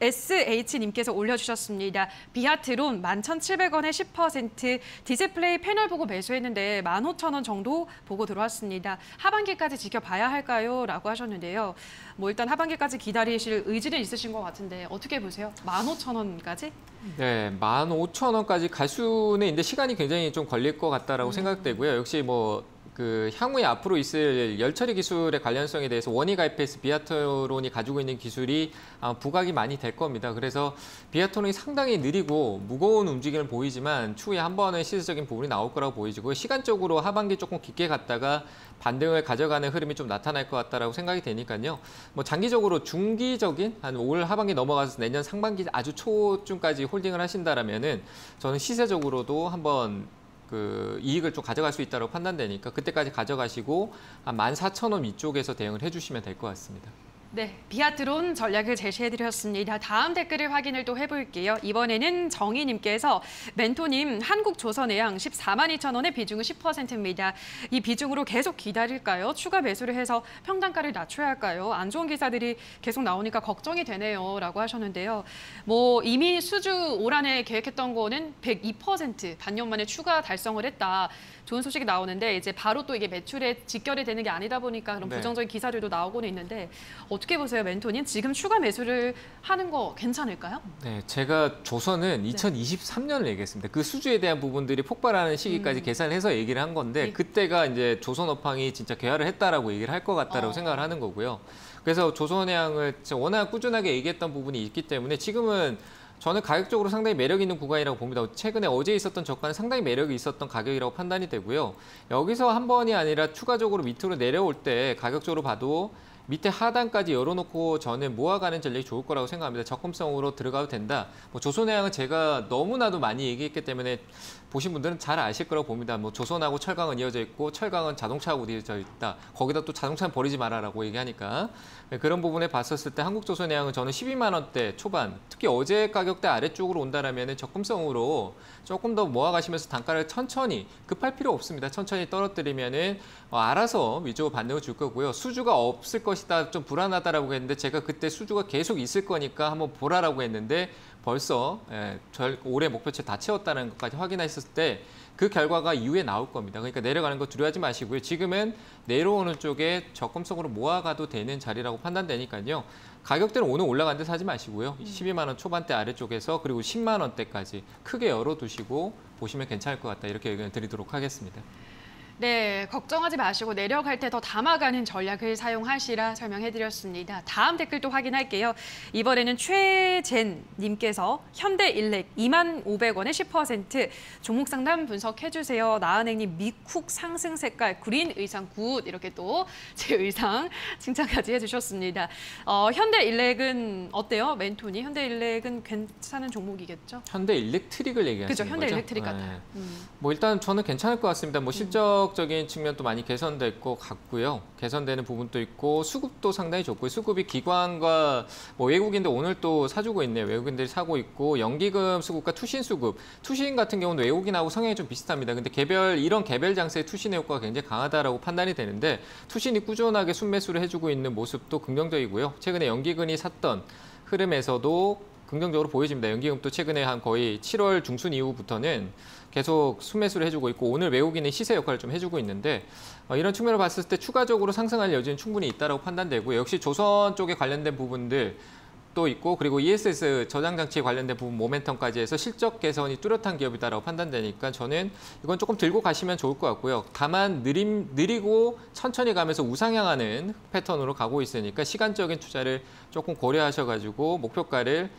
SH님께서 올려주셨습니다. 비아트론 11,700원에 10%, 디스플레이 패널 보고 매수했는데 15,000원 정도 보고 들어왔습니다. 하반기까지 지켜봐야 할까요? 라고 하셨는데요. 뭐 일단 하반기까지 기다리실 의지는 있으신 것 같은데 어떻게 보세요? 15,000원까지? 네, 15,000원까지 갈 수는 있는데 시간이 굉장히 좀 걸릴 것 같다라고 생각되고요. 역시 뭐 그 향후에 앞으로 있을 열 처리 기술의 관련성에 대해서 원이 가입해서 비아트론이 가지고 있는 기술이 부각이 많이 될 겁니다. 그래서 비아트론이 상당히 느리고 무거운 움직임을 보이지만 추후에 한 번은 시세적인 부분이 나올 거라고 보이지고 시간적으로 하반기 조금 깊게 갔다가 반등을 가져가는 흐름이 좀 나타날 것 같다라고 생각이 되니까요. 뭐 장기적으로 중기적인 한 올 하반기 넘어가서 내년 상반기 아주 초쯤까지 홀딩을 하신다라면은 저는 시세적으로도 한번 그 이익을 좀 가져갈 수 있다고 판단되니까 그때까지 가져가시고 한 14,000원 위쪽에서 대응을 해주시면 될 것 같습니다. 네, 비아트론 전략을 제시해드렸습니다. 다음 댓글을 확인을 또 해볼게요. 이번에는 정희님께서 멘토님 한국조선해양 142,000원의 비중은 10%입니다. 이 비중으로 계속 기다릴까요? 추가 매수를 해서 평단가를 낮춰야 할까요? 안 좋은 기사들이 계속 나오니까 걱정이 되네요. 라고 하셨는데요. 뭐 이미 수주 올 한해 계획했던 거는 102% 반년 만에 추가 달성을 했다. 좋은 소식이 나오는데 이제 바로 또 이게 매출에 직결이 되는 게 아니다 보니까 그런 부정적인 기사들도 나오고는 있는데 어떻게 보세요, 멘토님? 지금 추가 매수를 하는 거 괜찮을까요? 네, 제가 조선은 2023년을 얘기했습니다. 그 수주에 대한 부분들이 폭발하는 시기까지 계산해서 얘기를 한 건데 그때가 이제 조선업황이 진짜 개화를 했다라고 얘기를 할 것 같다라고 생각을 하는 거고요. 그래서 조선해양을 워낙 꾸준하게 얘기했던 부분이 있기 때문에 지금은 저는 가격적으로 상당히 매력 있는 구간이라고 봅니다. 최근에 어제 있었던 저가는 상당히 매력이 있었던 가격이라고 판단이 되고요. 여기서 한 번이 아니라 추가적으로 밑으로 내려올 때 가격적으로 봐도 밑에 하단까지 열어놓고 저는 모아가는 전략이 좋을 거라고 생각합니다. 적금성으로 들어가도 된다. 뭐 조선해양은 제가 너무나도 많이 얘기했기 때문에 보신 분들은 잘 아실 거라고 봅니다. 뭐 조선하고 철강은 이어져 있고 철강은 자동차하고 이어져 있다. 거기다 또 자동차는 버리지 마라라고 얘기하니까 그런 부분에 봤었을 때 한국조선해양은 저는 12만 원대 초반, 특히 어제 가격대 아래쪽으로 온다라면 적금성으로 조금 더 모아가시면서 단가를 천천히 급할 필요 없습니다. 천천히 떨어뜨리면은 알아서 위쪽으로 반등을 줄 거고요. 수주가 없을 것이다, 좀 불안하다라고 했는데 제가 그때 수주가 계속 있을 거니까 한번 보라라고 했는데 벌써 올해 목표치 다 채웠다는 것까지 확인했을 때 그 결과가 이후에 나올 겁니다. 그러니까 내려가는 거 두려워하지 마시고요. 지금은 내려오는 쪽에 적금성으로 모아가도 되는 자리라고 판단되니까요. 가격대는 오늘 올라간데 사지 마시고요. 12만 원 초반대 아래쪽에서 그리고 10만 원대까지 크게 열어두시고 보시면 괜찮을 것 같다. 이렇게 의견을 드리도록 하겠습니다. 네, 걱정하지 마시고 내려갈 때 더 담아가는 전략을 사용하시라 설명해드렸습니다. 다음 댓글도 확인할게요. 이번에는 최젠님께서 현대일렉 25,500원에 10% 종목 상담 분석해주세요. 나은행님 미쿡 상승 색깔 그린 의상 굿 이렇게 또 제 의상 칭찬까지 해주셨습니다. 현대일렉은 어때요, 멘토니? 현대일렉은 괜찮은 종목이겠죠? 현대일렉트릭을 얘기하시는 거죠? 그죠, 현대일렉트릭 같아요. 뭐 일단 저는 괜찮을 것 같습니다. 뭐 실적적인 측면도 많이 개선될 것 같고요. 개선되는 부분도 있고 수급도 상당히 좋고요. 수급이 기관과 뭐 외국인들 오늘 또 사주고 있네요. 외국인들이 사고 있고 연기금 수급과 투신 수급. 투신 같은 경우는 외국인하고 성향이 좀 비슷합니다. 근데 이런 개별 장세의 투신의 효과가 굉장히 강하다라고 판단이 되는데 투신이 꾸준하게 순매수를 해주고 있는 모습도 긍정적이고요. 최근에 연기금이 샀던 흐름에서도 긍정적으로 보여집니다. 연기금도 최근에 한 거의 7월 중순 이후부터는 계속 순매수를 해주고 있고 오늘 외국인의 시세 역할을 좀 해주고 있는데 이런 측면을 봤을 때 추가적으로 상승할 여지는 충분히 있다고 판단되고 역시 조선 쪽에 관련된 부분들 또 있고 그리고 ESS 저장 장치에 관련된 부분 모멘텀까지 해서 실적 개선이 뚜렷한 기업이다라고 판단되니까 저는 이건 조금 들고 가시면 좋을 것 같고요. 다만 느리고 천천히 가면서 우상향하는 패턴으로 가고 있으니까 시간적인 투자를 조금 고려하셔가지고 목표가를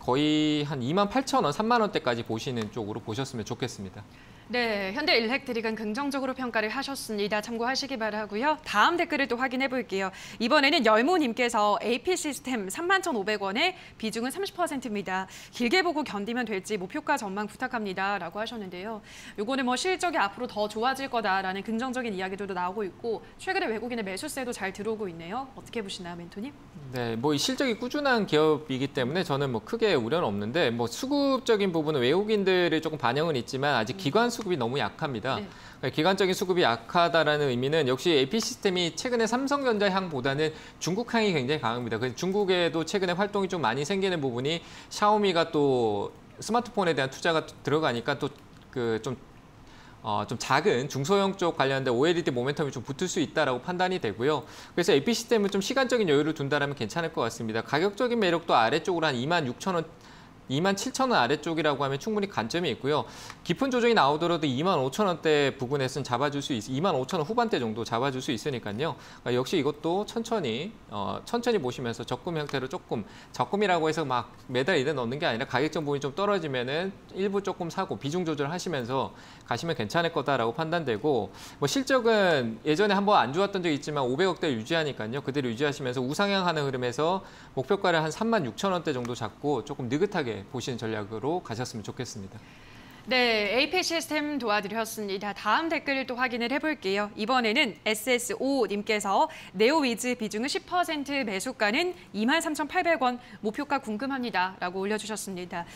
거의 한 28,000원, 3만 원대까지 보시는 쪽으로 보셨으면 좋겠습니다. 네, 현대일렉트릭은 긍정적으로 평가를 하셨습니다. 참고하시기 바라고요. 다음 댓글을 또 확인해 볼게요. 이번에는 열무님께서 AP시스템 31,500원에 비중은 30%입니다. 길게 보고 견디면 될지 목표가 전망 부탁합니다. 라고 하셨는데요. 요거는 뭐 실적이 앞으로 더 좋아질 거다라는 긍정적인 이야기들도 나오고 있고 최근에 외국인의 매수세도 잘 들어오고 있네요. 어떻게 보시나요, 멘토님? 네, 뭐 실적이 꾸준한 기업이기 때문에 저는 뭐 크게 우려는 없는데 뭐 수급적인 부분은 외국인들이 조금 반영은 있지만 아직 기관 수급이 너무 약합니다. 네. 기관적인 수급이 약하다라는 의미는 역시 AP시스템이 최근에 삼성전자 향보다는 중국 향이 굉장히 강합니다. 그래서 중국에도 최근에 활동이 좀 많이 생기는 부분이 샤오미가 또 스마트폰에 대한 투자가 들어가니까 또 좀 작은 중소형 쪽 관련된 OLED 모멘텀이 좀 붙을 수 있다라고 판단이 되고요. 그래서 AP시스템은 좀 시간적인 여유를 둔다라면 괜찮을 것 같습니다. 가격적인 매력도 아래쪽으로 한 26,000원 27,000원 아래쪽이라고 하면 충분히 관점이 있고요. 깊은 조정이 나오더라도 25,000원대 부근에서는 잡아줄 수 25,000원 후반대 정도 잡아줄 수 있으니까요. 역시 이것도 천천히 보시면서 적금 형태로 조금 적금이라고 해서 막 매달 이래 넣는 게 아니라 가격적 부분이 좀 떨어지면은 일부 조금 사고 비중 조절하시면서 가시면 괜찮을 거다라고 판단되고 뭐 실적은 예전에 한번 안 좋았던 적이 있지만 500억대 유지하니까요. 그대로 유지하시면서 우상향하는 흐름에서 목표가를 한 36,000원대 정도 잡고 조금 느긋하게 보시는 전략으로 가셨으면 좋겠습니다. 네, AP 시스템 도와드렸습니다. 다음 댓글을 또 확인을 해볼게요. 이번에는 SSO님께서 네오위즈 비중은 10%, 매수가는 23,800원, 목표가 궁금합니다. 라고 올려주셨습니다.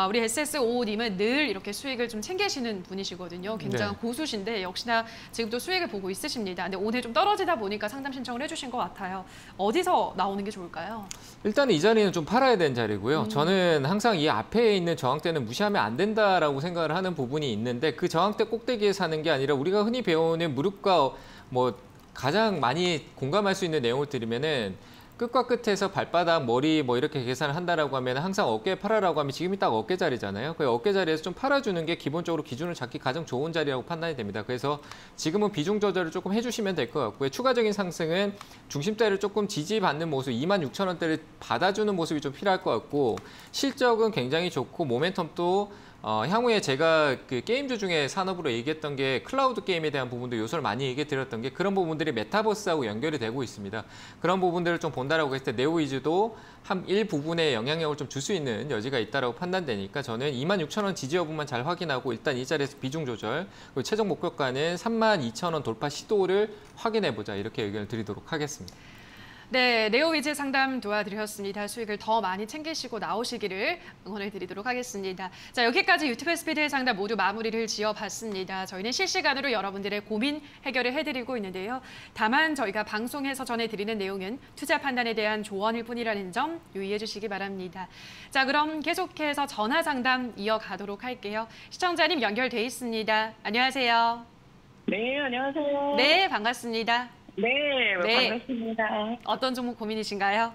우리 SSO님은 늘 이렇게 수익을 좀 챙기시는 분이시거든요. 굉장한 고수신데 역시나 지금도 수익을 보고 있으십니다. 근데 오늘 좀 떨어지다 보니까 상담 신청을 해주신 것 같아요. 어디서 나오는 게 좋을까요? 일단 이 자리는 좀 팔아야 되는 자리고요. 저는 항상 이 앞에 있는 저항대는 무시하면 안 된다라고 생각을 하는 부분이 있는데 그 저항대 꼭대기에 사는 게 아니라 우리가 흔히 배우는 무릎과 뭐 가장 많이 공감할 수 있는 내용을 드리면은 끝과 끝에서 발바닥, 머리 뭐 이렇게 계산을 한다라고 하면 항상 어깨에 팔아라고 하면 지금이 딱 어깨 자리잖아요. 그 어깨 자리에서 좀 팔아주는 게 기본적으로 기준을 잡기 가장 좋은 자리라고 판단이 됩니다. 그래서 지금은 비중 조절을 조금 해주시면 될 것 같고요. 추가적인 상승은 중심대를 조금 지지받는 모습, 26,000원대를 받아주는 모습이 좀 필요할 것 같고 실적은 굉장히 좋고 모멘텀도 향후에 제가 그 게임주 중에 산업으로 얘기했던 게 클라우드 게임에 대한 부분도 요소를 많이 얘기해 드렸던 게 그런 부분들이 메타버스하고 연결이 되고 있습니다. 그런 부분들을 좀 본다라고 했을 때 네오위즈도 한 일부분에 영향력을 좀 줄 수 있는 여지가 있다라고 판단되니까 저는 26,000원 지지 여부만 잘 확인하고 일단 이 자리에서 비중 조절 그리고 최종 목표가는 32,000원 돌파 시도를 확인해 보자 이렇게 의견을 드리도록 하겠습니다. 네, 네오위즈 상담 도와드렸습니다. 수익을 더 많이 챙기시고 나오시기를 응원을 드리도록 하겠습니다. 자, 여기까지 유튜브 스피드 상담 모두 마무리를 지어봤습니다. 저희는 실시간으로 여러분들의 고민 해결을 해드리고 있는데요. 다만 저희가 방송에서 전해드리는 내용은 투자 판단에 대한 조언일 뿐이라는 점 유의해 주시기 바랍니다. 자, 그럼 계속해서 전화 상담 이어가도록 할게요. 시청자님 연결돼 있습니다. 안녕하세요. 네, 안녕하세요. 네, 반갑습니다. 네, 네. 반갑습니다. 어떤 종목 고민이신가요?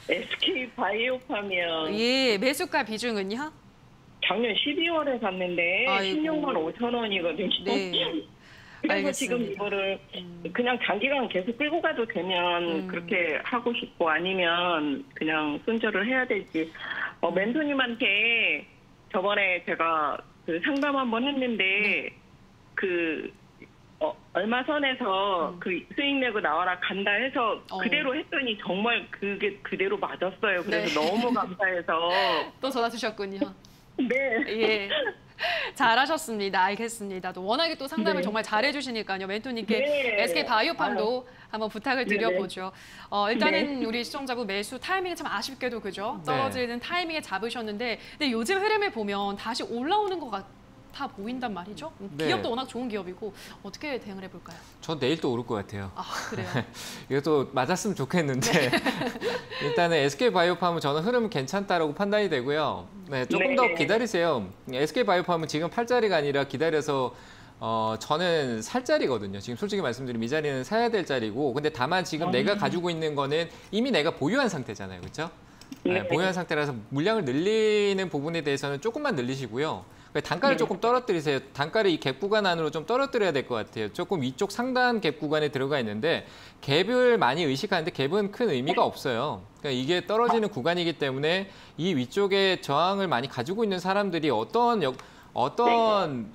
SK 바이오팜이요. 예, 매수가 비중은요? 작년 12월에 샀는데 아이고. 16만 5천 원이거든요. 네. 그래서 알겠습니다. 지금 이거를 그냥 장기간 계속 끌고 가도 되면 그렇게 하고 싶고 아니면 그냥 손절을 해야 될지. 멘토님한테 저번에 제가 그 상담 한번 했는데 그 얼마 선에서 그 수익 내고 나와라 간다 해서 그대로 했더니 정말 그게 그대로 맞았어요. 그래서 너무 감사해서 또 전화 주셨군요. 네. 예. 잘하셨습니다. 알겠습니다. 또 워낙에 또 상담을 네. 정말 잘해주시니까요. 멘토님께 네. SK 바이오팜도 한번 부탁을 드려보죠. 일단은 우리 시청자분 매수 타이밍이 참 아쉽게도 그죠? 떨어지는 타이밍에 잡으셨는데 근데 요즘 흐름을 보면 다시 올라오는 것 같아 보인단 말이죠. 네. 기업도 워낙 좋은 기업이고 어떻게 대응을 해볼까요? 전 내일 또 오를 것 같아요. 아, 그래요? 이것도 맞았으면 좋겠는데 일단은 SK 바이오팜은 저는 흐름은 괜찮다라고 판단이 되고요. 네, 조금 더 기다리세요. SK 바이오팜은 지금 팔 자리가 아니라 기다려서 저는 살 자리거든요. 지금 솔직히 말씀드리면 이 자리는 사야 될 자리고 근데 다만 지금 내가 가지고 있는 거는 이미 내가 보유한 상태잖아요. 그렇죠? 네, 보유한 상태라서 물량을 늘리는 부분에 대해서는 조금만 늘리시고요. 단가를 조금 떨어뜨리세요. 단가를 이 갭 구간 안으로 좀 떨어뜨려야 될 것 같아요. 조금 위쪽 상단 갭 구간에 들어가 있는데 갭을 많이 의식하는데 갭은 큰 의미가 없어요. 그러니까 이게 떨어지는 구간이기 때문에 이 위쪽에 저항을 많이 가지고 있는 사람들이 어떤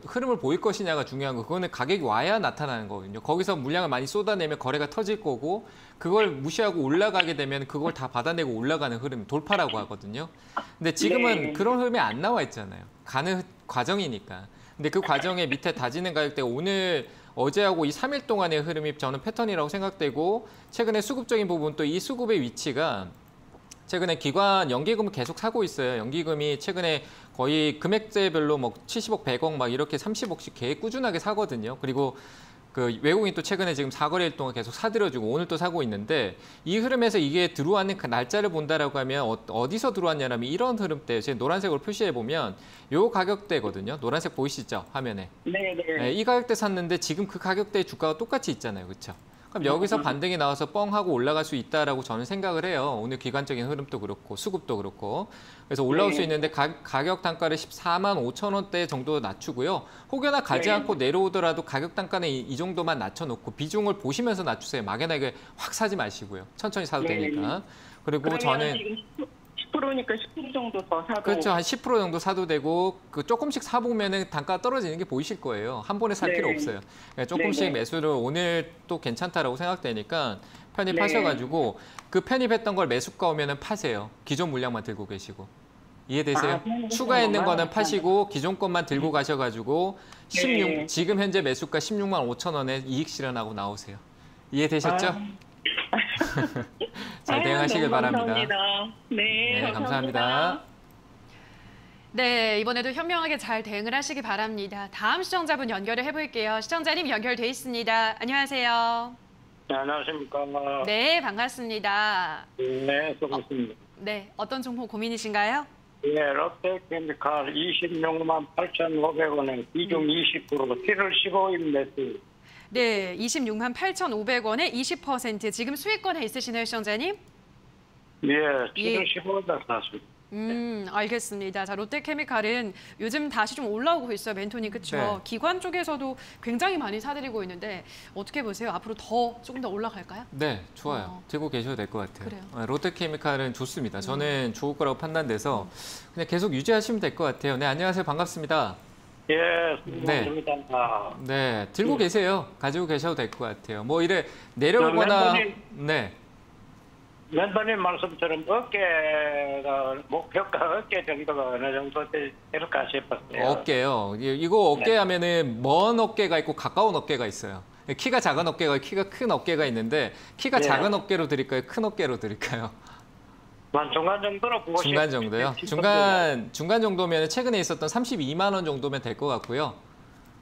흐름을 보일 것이냐가 중요한 거. 그거는 가격이 와야 나타나는 거거든요. 거기서 물량을 많이 쏟아내면 거래가 터질 거고 그걸 무시하고 올라가게 되면 그걸 다 받아내고 올라가는 흐름, 돌파라고 하거든요. 근데 지금은 그런 흐름이 안 나와 있잖아요. 가는 과정이니까. 근데 그 과정에 밑에 다지는 가격대가 어제하고 이 3일 동안의 흐름이 저는 패턴이라고 생각되고 최근에 수급적인 부분 또 이 수급의 위치가 최근에 기관 연기금을 계속 사고 있어요. 연기금이 최근에 거의 금액대별로 뭐 70억, 100억 막 이렇게 30억씩 계속 꾸준하게 사거든요. 그리고 그 외국인 또 최근에 지금 4거래일 동안 계속 사들여주고 오늘 또 사고 있는데 이 흐름에서 이게 들어왔는 그 날짜를 본다라고 하면 어디서 들어왔냐면 이런 흐름대 제가 노란색으로 표시해 보면 요 가격대거든요. 노란색 보이시죠? 화면에. 네네. 네, 이 가격대 샀는데 지금 그 가격대의 주가가 똑같이 있잖아요. 그렇죠? 그럼 여기서 반등이 나와서 뻥 하고 올라갈 수 있다라고 저는 생각을 해요. 오늘 기관적인 흐름도 그렇고 수급도 그렇고. 그래서 올라올 수 있는데 가격 단가를 14만 5천 원대 정도 낮추고요. 혹여나 가지 않고 내려오더라도 가격 단가는 이 정도만 낮춰놓고 비중을 보시면서 낮추세요. 막연하게 확 사지 마시고요. 천천히 사도 되니까. 그리고 저는 10%니까 10% 정도 더 사도. 그렇죠. 한 10% 정도 사도 되고 그 조금씩 사보면은 단가 떨어지는 게 보이실 거예요. 한 번에 살 필요 없어요. 그러니까 조금씩 매수를 오늘 또 괜찮다라고 생각되니까 편입하셔가지고 그 편입했던 걸 매수가 오면은 파세요. 기존 물량만 들고 계시고. 이해되세요? 추가했는 거는 파시고 기존 것만 들고 가셔가지고 지금 현재 매수가 16만 5천 원에 이익 실현하고 나오세요. 이해되셨죠? 잘 대응하시길 바랍니다. 감사합니다. 네, 감사합니다. 네, 이번에도 현명하게 잘 대응을 하시기 바랍니다. 다음 시청자분 연결을 해볼게요. 시청자님 연결돼 있습니다. 안녕하세요. 네, 안녕하십니까. 네, 반갑습니다. 네, 수고하셨습니다. 네, 어떤 종목 고민이신가요? 예, 롯데케미칼 26만 8,500원에 비중 20%, 7월 15일 매수. 네, 26만 8,500원에 20%. 지금 수익권에 있으시나요, 시청자님? 예, 7월 15일에 샀습니다. 알겠습니다. 자, 롯데케미칼은 요즘 다시 좀 올라오고 있어요, 멘토님. 그렇죠? 네. 기관 쪽에서도 굉장히 많이 사들이고 있는데 어떻게 보세요? 앞으로 더 조금 더 올라갈까요? 네, 좋아요. 들고 계셔도 될 것 같아요. 그래요. 롯데케미칼은 좋습니다. 저는 좋을 거라고 판단돼서 그냥 계속 유지하시면 될 것 같아요. 네, 안녕하세요. 반갑습니다. 예, 수고하셨습니다. 네, 들고 계세요. 가지고 계셔도 될 것 같아요. 뭐 이래 내려오거나 네. 멘토님 말씀처럼 어깨가 목표가 어깨 정도가 어느 정도 될까 싶었어요. 어깨요. 이거 어깨 하면은 먼 어깨가 있고 가까운 어깨가 있어요. 키가 작은 어깨가 키가 큰 어깨가 있는데 키가 작은 어깨로 드릴까요? 큰 어깨로 드릴까요? 한 중간 정도로 보고 중간 정도요? 중간 정도면 최근에 있었던 32만 원 정도면 될 것 같고요.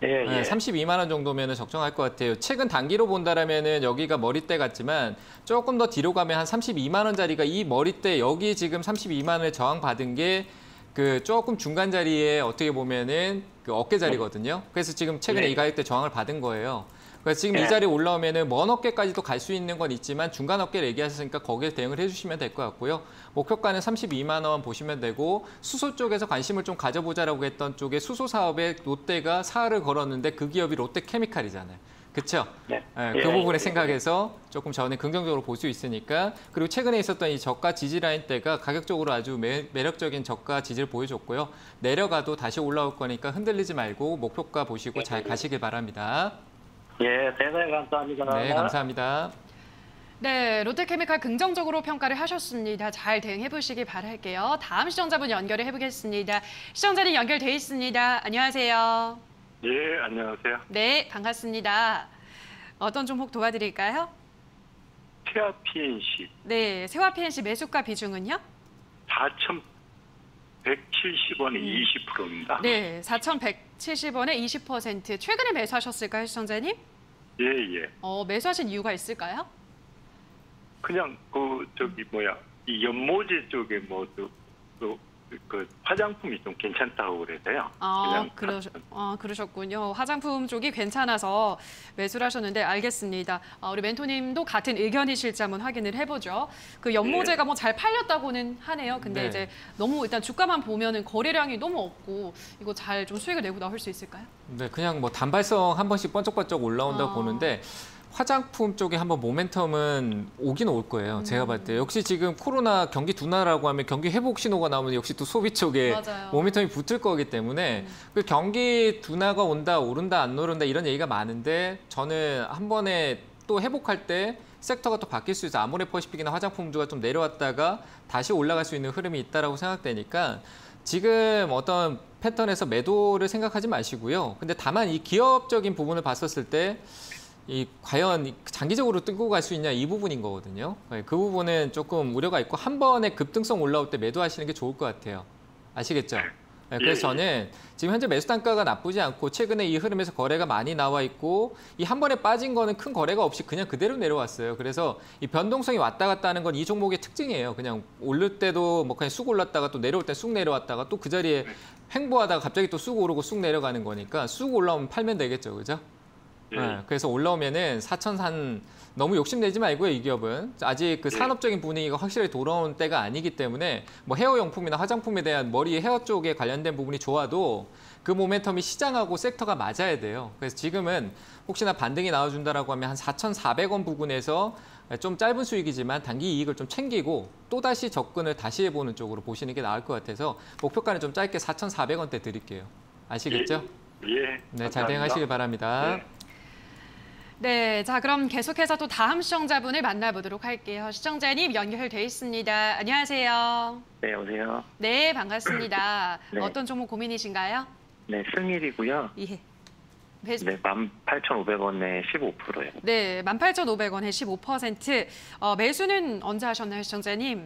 예, 예. 네, 32만 원 정도면 적정할 것 같아요. 최근 단기로 본다라면은 여기가 머리대 같지만 조금 더 뒤로 가면 한 32만 원짜리가 이 머리대 여기 지금 32만 원에 저항 받은 게 그 조금 중간 자리에 어떻게 보면은 그 어깨 자리거든요. 그래서 지금 최근에 이 가격대 저항을 받은 거예요. 그래서 지금 이 자리에 올라오면은 먼 어깨까지도 갈 수 있는 건 있지만 중간 어깨를 얘기하셨으니까 거기에 대응을 해주시면 될 것 같고요. 목표가는 32만 원 보시면 되고 수소 쪽에서 관심을 좀 가져보자라고 했던 쪽에 수소 사업에 롯데가 사활을 걸었는데 그 기업이 롯데케미칼이잖아요. 그렇죠? 네. 그 부분에 생각해서 조금 저는 긍정적으로 볼 수 있으니까 그리고 최근에 있었던 이 저가 지지 라인대가 가격적으로 아주 매력적인 저가 지지를 보여줬고요. 내려가도 다시 올라올 거니까 흔들리지 말고 목표가 보시고 잘 가시길 바랍니다. 예, 대단히 감사합니다. 네, 감사합니다. 네, 롯데케미칼 긍정적으로 평가를 하셨습니다. 잘 대응해 보시기 바랄게요. 다음 시청자분 연결을 해보겠습니다. 시청자님 연결돼 있습니다. 안녕하세요. 예, 안녕하세요. 네, 반갑습니다. 어떤 종목 도와드릴까요? 태아 PNC 네, 세화 PNC 매수가 비중은요? 4,170원에 20%입니다. 네, 4,170원에 20%. 최근에 매수하셨을까요, 시청자님? 예, 예. 매수하신 이유가 있을까요? 그냥 이 연모제 쪽에 그 화장품이 좀 괜찮다고 그래서요. 그러셨군요. 화장품 쪽이 괜찮아서 매수를 하셨는데 알겠습니다. 우리 멘토님도 같은 의견이실지 한번 확인을 해보죠. 그 연모제가 뭐 잘 팔렸다고는 하네요. 근데 이제 너무 일단 주가만 보면은 거래량이 너무 없고 이거 잘 좀 수익을 내고 나올 수 있을까요? 네, 그냥 뭐 단발성 한 번씩 번쩍번쩍 올라온다고 보는데 화장품 쪽에 한번 모멘텀은 오긴 올 거예요. 제가 봤을 때. 역시 지금 코로나 경기 둔화라고 하면 경기 회복 신호가 나오면 역시 또 소비 쪽에 맞아요. 모멘텀이 붙을 거기 때문에 그 경기 둔화가 온다, 오른다, 안 오른다 이런 얘기가 많은데 저는 한 번에 또 회복할 때 섹터가 또 바뀔 수 있어. 아모레퍼시픽이나 화장품주가 좀 내려왔다가 다시 올라갈 수 있는 흐름이 있다라고 생각되니까 지금 어떤 패턴에서 매도를 생각하지 마시고요. 근데 다만 이 기업적인 부분을 봤었을 때 과연 장기적으로 끌고 갈 수 있냐 이 부분인 거거든요. 그 부분은 조금 우려가 있고 한 번에 급등성 올라올 때 매도하시는 게 좋을 것 같아요. 아시겠죠? 그래서 저는 지금 현재 매수 단가가 나쁘지 않고 최근에 이 흐름에서 거래가 많이 나와 있고 이 한 번에 빠진 거는 큰 거래가 없이 그냥 그대로 내려왔어요. 그래서 이 변동성이 왔다 갔다 하는 건 이 종목의 특징이에요. 그냥 오를 때도 뭐 그냥 쑥 올랐다가 또 내려올 때 쑥 내려왔다가 또 그 자리에 횡보하다가 갑자기 또 쑥 오르고 쑥 내려가는 거니까 쑥 올라오면 팔면 되겠죠. 그죠? 예. 네, 그래서 올라오면은 4,000 너무 욕심내지 말고요, 이 기업은. 아직 그 산업적인 분위기가 확실히 돌아온 때가 아니기 때문에 뭐 헤어용품이나 화장품에 대한 머리 헤어 쪽에 관련된 부분이 좋아도 그 모멘텀이 시장하고 섹터가 맞아야 돼요. 그래서 지금은 혹시나 반등이 나와준다라고 하면 한 4,400원 부근에서 좀 짧은 수익이지만 단기 이익을 좀 챙기고 또다시 접근을 다시 해보는 쪽으로 보시는 게 나을 것 같아서 목표가는 좀 짧게 4,400원대 드릴게요. 아시겠죠? 예. 네, 잘 대응하시길 바랍니다. 네. 네, 자 그럼 계속해서 또 다음 시청자분을 만나보도록 할게요. 시청자님 연결돼 있습니다. 안녕하세요. 네, 여보세요. 네, 반갑습니다. 네. 어떤 종목 고민이신가요? 네, 승일이고요. 예. 네, 18,500원에 15%요. 네, 18,500원에 15%. 매수는 언제 하셨나요, 시청자님?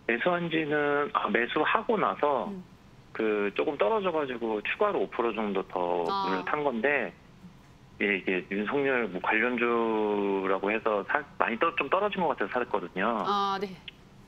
매수한 지는 매수하고 나서 그 조금 떨어져가지고 추가로 5% 정도 더 탄 건데 이게 윤석열 뭐 관련주라고 해서 많이 좀 떨어진 것 같아서 샀거든요. 아, 네.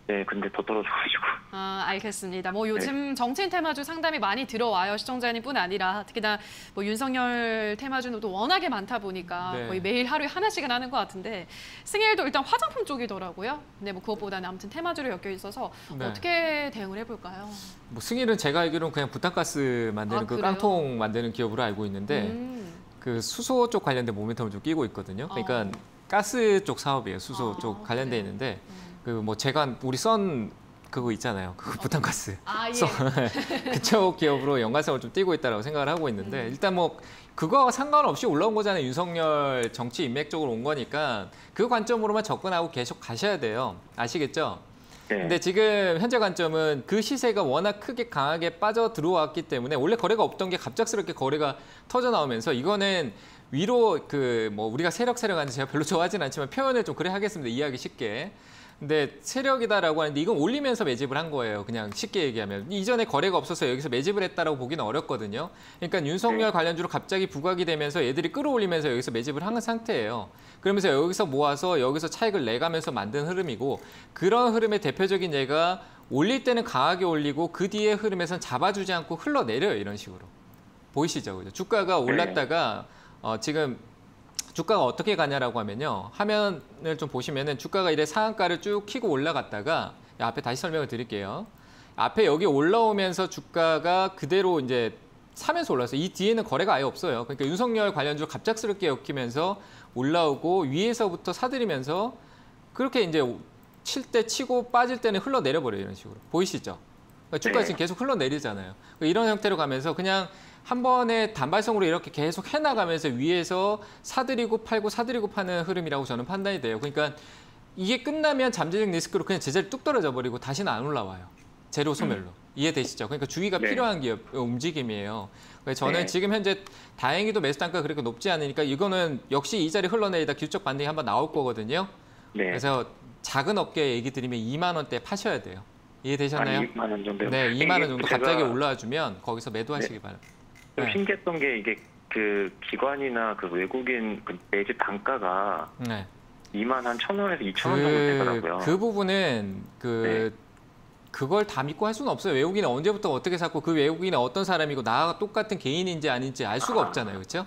네, 근데 더 떨어져가지고. 아, 알겠습니다. 뭐 요즘 정치인 테마주 상담이 많이 들어와요. 시청자님뿐 아니라 특히나 뭐 윤석열 테마주는 또 워낙에 많다 보니까 네. 거의 매일 하루에 하나씩은 하는 것 같은데 승일도 일단 화장품 쪽이더라고요. 근데 뭐 그것보다는 아무튼 테마주로 엮여 있어서 네. 어떻게 대응을 해볼까요? 뭐 승일은 제가 알기로는 그냥 부탄가스 만드는 그 그래요? 깡통 만드는 기업으로 알고 있는데 그 수소 쪽 관련된 모멘텀을 좀 끼고 있거든요. 그러니까 가스 쪽 사업이에요. 수소 쪽 관련돼 있는데 그 뭐 제가 우리 썬 그거 있잖아요. 그 부탄가스. 아, 예. 그쪽 기업으로 연관성을 좀 띄고 있다라고 생각을 하고 있는데 일단 뭐 그거와 상관없이 올라온 거잖아요. 윤석열 정치 인맥 쪽으로 온 거니까 그 관점으로만 접근하고 계속 가셔야 돼요. 아시겠죠? 네. 근데 지금 현재 관점은 그 시세가 워낙 크게 강하게 빠져 들어왔기 때문에 원래 거래가 없던 게 갑작스럽게 거래가 터져 나오면서 이거는 위로 그 뭐 우리가 세력하는지 제가 별로 좋아하진 않지만 표현을 좀 그래 하겠습니다. 이해하기 쉽게. 근데 세력이다라고 하는데 이건 올리면서 매집을 한 거예요. 그냥 쉽게 얘기하면. 이전에 거래가 없어서 여기서 매집을 했다라고 보기는 어렵거든요. 그러니까 윤석열 관련주로 갑자기 부각이 되면서 얘들이 끌어올리면서 여기서 매집을 한 상태예요. 그러면서 여기서 모아서 여기서 차익을 내가면서 만든 흐름이고 그런 흐름의 대표적인 예가 올릴 때는 강하게 올리고 그 뒤에 흐름에선 잡아주지 않고 흘러내려요. 이런 식으로. 보이시죠? 그죠? 주가가 올랐다가 지금 주가가 어떻게 가냐라고 하면요. 화면을 좀 보시면은 주가가 이래 상한가를 쭉 키고 올라갔다가 앞에 다시 설명을 드릴게요. 앞에 여기 올라오면서 주가가 그대로 이제 사면서 올라서 이 뒤에는 거래가 아예 없어요. 그러니까 윤석열 관련주로 갑작스럽게 엮이면서 올라오고 위에서부터 사들이면서 그렇게 이제 칠 때 치고 빠질 때는 흘러내려 버려요. 이런 식으로. 보이시죠? 그러니까 주가가 지금 계속 흘러내리잖아요. 이런 형태로 가면서 그냥 한 번에 단발성으로 이렇게 계속 해나가면서 위에서 사들이고 팔고 사들이고 파는 흐름이라고 저는 판단이 돼요. 그러니까 이게 끝나면 잠재적 리스크로 그냥 제자리 뚝 떨어져 버리고 다시는 안 올라와요. 제로 소멸로. 이해되시죠? 그러니까 주의가 필요한 기업 움직임이에요. 그래서 저는 지금 현재 다행히도 매수 단가가 그렇게 높지 않으니까 이거는 역시 이 자리 흘러내리다 기술적 반등이 한번 나올 거거든요. 그래서 작은 어깨 얘기 드리면 2만 원대 파셔야 돼요. 이해되셨나요? 2만 원 정도. 네, 2만 원 정도 갑자기 올라와 주면 거기서 매도하시기 바랍니다. 좀 신기했던 게 이게 그 기관이나 그 외국인 그 매집 단가가 2만 한 1,000원에서 2,000원 정도 되더라고요. 그 부분은 그걸 다 믿고 할 수는 없어요. 외국인은 언제부터 어떻게 샀고 그 외국인은 어떤 사람이고 나와 똑같은 개인인지 아닌지 알 수가 없잖아요. 그렇죠?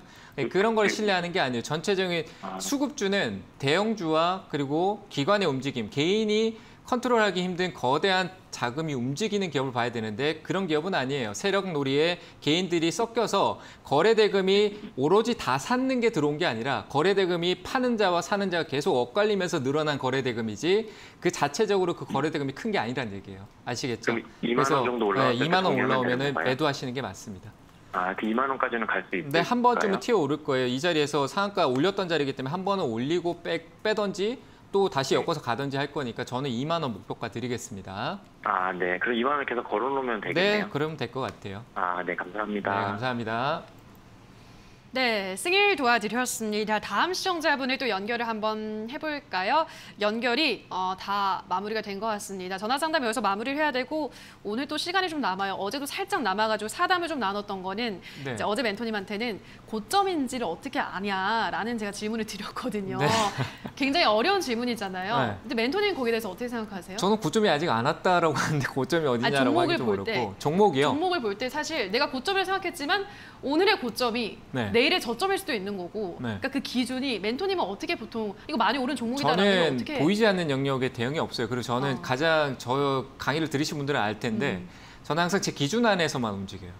그런 걸 신뢰하는 게 아니에요. 전체적인 수급주는 대형주와 그리고 기관의 움직임, 개인이 컨트롤하기 힘든 거대한 자금이 움직이는 기업을 봐야 되는데 그런 기업은 아니에요. 세력 놀이에 개인들이 섞여서 거래 대금이 오로지 다 샀는 게 들어온 게 아니라 거래 대금이 파는 자와 사는 자가 계속 엇갈리면서 늘어난 거래 대금이지 그 자체적으로 그 거래 대금이 큰 게 아니라는 얘기예요. 아시겠죠? 2만 원 정도 올라오면 2만 원 올라오면 매도하시는 게 맞습니다. 그 2만 원까지는 갈 수 있어요. 네, 한 번쯤은 튀어 오를 거예요. 이 자리에서 상한가 올렸던 자리이기 때문에 한 번은 올리고 빼던지 또 다시 엮어서 가든지 할 거니까 저는 2만 원 목표가 드리겠습니다. 네. 그럼 2만 원 계속 걸어놓으면 되겠네요. 네, 그러면 될 것 같아요. 네, 감사합니다. 네, 감사합니다. 네, 승일 도와드렸습니다. 다음 시청자분을 또 연결을 한번 해볼까요? 연결이 다 마무리가 된 것 같습니다. 전화상담 여기서 마무리를 해야 되고 오늘 또 시간이 좀 남아요. 어제도 살짝 남아가지고 사담을 좀 나눴던 거는 이제 어제 멘토님한테는 고점인지를 어떻게 아냐라는 제가 질문을 드렸거든요. 굉장히 어려운 질문이잖아요. 네. 근데 멘토님 거기에 대해서 어떻게 생각하세요? 저는 고점이 아직 안 왔다라고 하는데 고점이 어디냐라고 종목을 하기 좀 볼 때. 어렵고. 종목이요? 종목을 볼 때 사실 내가 고점을 생각했지만 오늘의 고점이 네. 내일의 저점일 수도 있는 거고 네. 그러니까 그 기준이 멘토님은 어떻게 보통 이거 많이 오른 종목이다라는 걸 저는 어떻게 보이지 않는 영역에 대응이 없어요. 그리고 저는 가장 저 강의를 들으신 분들은 알 텐데 저는 항상 제 기준 안에서만 움직여요.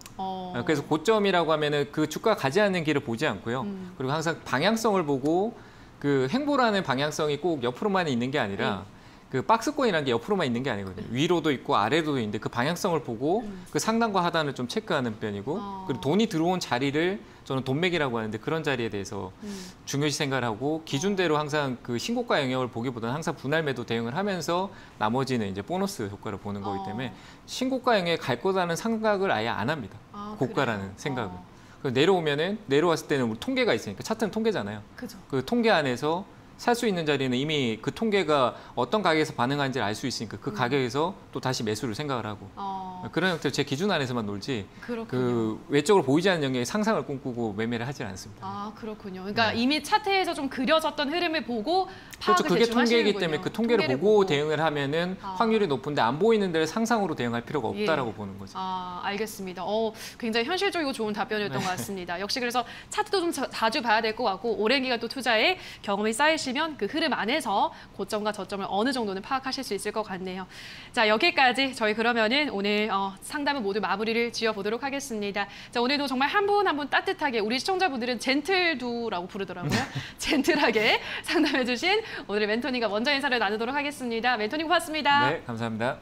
그래서 고점이라고 하면은 그 주가 가지 않는 길을 보지 않고요. 그리고 항상 방향성을 보고 그 행보라는 방향성이 꼭 옆으로만 있는 게 아니라 그 박스권이라는 게 옆으로만 있는 게 아니거든요. 위로도 있고 아래로도 있는데 그 방향성을 보고 그 상단과 하단을 좀 체크하는 편이고 그리고 돈이 들어온 자리를 저는 돈맥이라고 하는데 그런 자리에 대해서 중요시 생각을 하고 기준대로 항상 그 신고가 영역을 보기보다는 항상 분할 매도 대응을 하면서 나머지는 이제 보너스 효과를 보는 거기 때문에 신고가 영역에 갈 거라는 생각을 아예 안 합니다. 고가라는 생각을. 내려오면은 내려왔을 때는 우리 통계가 있으니까 차트는 통계잖아요. 그죠. 그 통계 안에서 살 수 있는 자리는 이미 그 통계가 어떤 가격에서 반응하는지를 알 수 있으니까 그 가격에서 또 다시 매수를 생각을 하고 그런 형태로 제 기준 안에서만 놀지 그렇군요. 그 외적으로 보이지 않는 영역에 상상을 꿈꾸고 매매를 하지 않습니다. 아 그렇군요. 그러니까 이미 차트에서 좀 그려졌던 흐름을 보고 그렇죠. 파악을 그게 대충 통계이기 하시는군요. 때문에 그 통계를 보고 대응을 하면은 확률이 높은데 안 보이는 데를 상상으로 대응할 필요가 없다라고 보는 거죠. 아 알겠습니다. 굉장히 현실적이고 좋은 답변이었던 것 같습니다. 역시 그래서 차트도 좀 자주 봐야 될 것 같고 오랜 기간 또 투자에 경험이 쌓이시면 그 흐름 안에서 고점과 저점을 어느 정도는 파악하실 수 있을 것 같네요. 자 여기까지 저희 그러면은 오늘 상담을 모두 마무리를 지어보도록 하겠습니다. 자 오늘도 정말 한 분 한 분 따뜻하게 우리 시청자분들은 젠틀두라고 부르더라고요. 젠틀하게 상담해주신 오늘의 멘토님과 먼저 인사를 나누도록 하겠습니다. 멘토님 고맙습니다. 네, 감사합니다.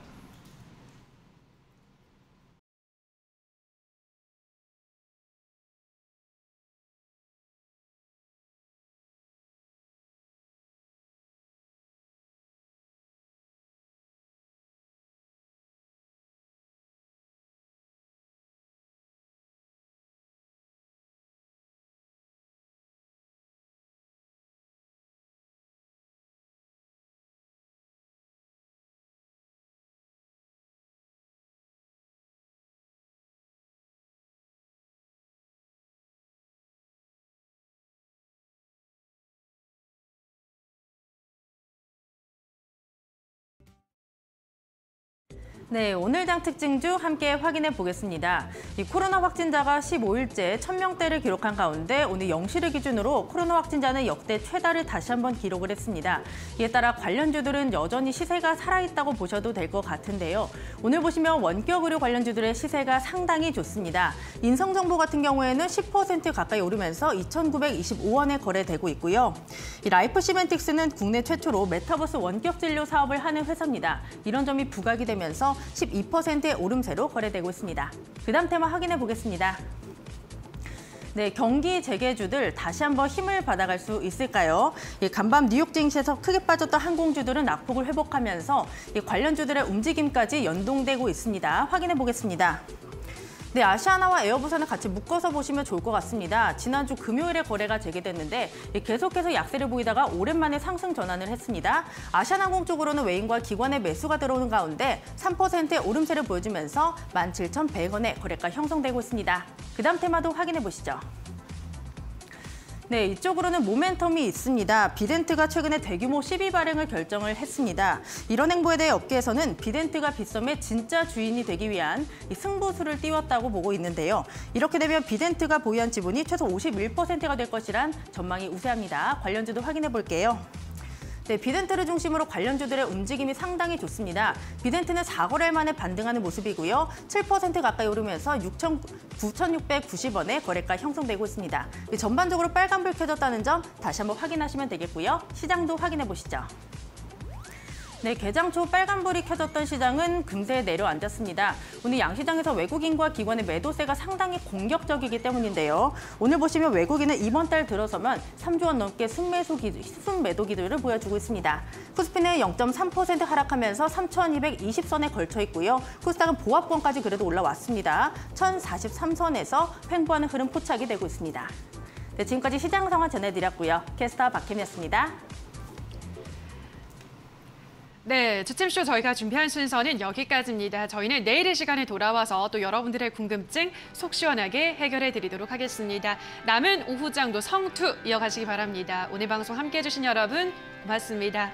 네, 오늘 장 특징주 함께 확인해 보겠습니다. 이 코로나 확진자가 15일째 1000명대를 기록한 가운데 오늘 0시를 기준으로 코로나 확진자는 역대 최다를 다시 한번 기록을 했습니다. 이에 따라 관련주들은 여전히 시세가 살아있다고 보셔도 될 것 같은데요. 오늘 보시면 원격 의료 관련주들의 시세가 상당히 좋습니다. 인성정보 같은 경우에는 10% 가까이 오르면서 2,925원에 거래되고 있고요. 이 라이프 시멘틱스는 국내 최초로 메타버스 원격 진료 사업을 하는 회사입니다. 이런 점이 부각이 되면서 12%의 오름세로 거래되고 있습니다. 그 다음 테마 확인해 보겠습니다. 네, 경기 재개주들 다시 한번 힘을 받아갈 수 있을까요? 간밤 뉴욕 증시에서 크게 빠졌던 항공주들은 낙폭을 회복하면서 관련주들의 움직임까지 연동되고 있습니다. 확인해 보겠습니다. 네, 아시아나와 에어부산을 같이 묶어서 보시면 좋을 것 같습니다. 지난주 금요일에 거래가 재개됐는데 계속해서 약세를 보이다가 오랜만에 상승 전환을 했습니다. 아시아나항공 쪽으로는 외인과 기관의 매수가 들어오는 가운데 3%의 오름세를 보여주면서 17,100원의 거래가 형성되고 있습니다. 그 다음 테마도 확인해 보시죠. 네, 이쪽으로는 모멘텀이 있습니다. 비덴트가 최근에 대규모 시비 발행을 결정을 했습니다. 이런 행보에 대해 업계에서는 비덴트가 빗썸의 진짜 주인이 되기 위한 승부수를 띄웠다고 보고 있는데요. 이렇게 되면 비덴트가 보유한 지분이 최소 51%가 될 것이란 전망이 우세합니다. 관련주도 확인해 볼게요. 네, 비덴트를 중심으로 관련주들의 움직임이 상당히 좋습니다. 비덴트는 4거래일 만에 반등하는 모습이고요. 7% 가까이 오르면서 9,690원의 거래가 형성되고 있습니다. 전반적으로 빨간불 켜졌다는 점 다시 한번 확인하시면 되겠고요. 시장도 확인해 보시죠. 네, 개장 초 빨간불이 켜졌던 시장은 금세 내려앉았습니다. 오늘 양시장에서 외국인과 기관의 매도세가 상당히 공격적이기 때문인데요. 오늘 보시면 외국인은 이번 달 들어서만 3조 원 넘게 순매도 기조를 보여주고 있습니다. 코스피는 0.3% 하락하면서 3,220선에 걸쳐 있고요. 코스닥은 보합권까지 그래도 올라왔습니다. 1,043선에서 횡보하는 흐름 포착이 되고 있습니다. 네, 지금까지 시장 상황 전해드렸고요. 캐스터 박혜미였습니다. 네, 주침쇼 저희가 준비한 순서는 여기까지입니다. 저희는 내일 이 시간에 돌아와서 또 여러분들의 궁금증 속 시원하게 해결해 드리도록 하겠습니다. 남은 오후장도 성투 이어가시기 바랍니다. 오늘 방송 함께해 주신 여러분 고맙습니다.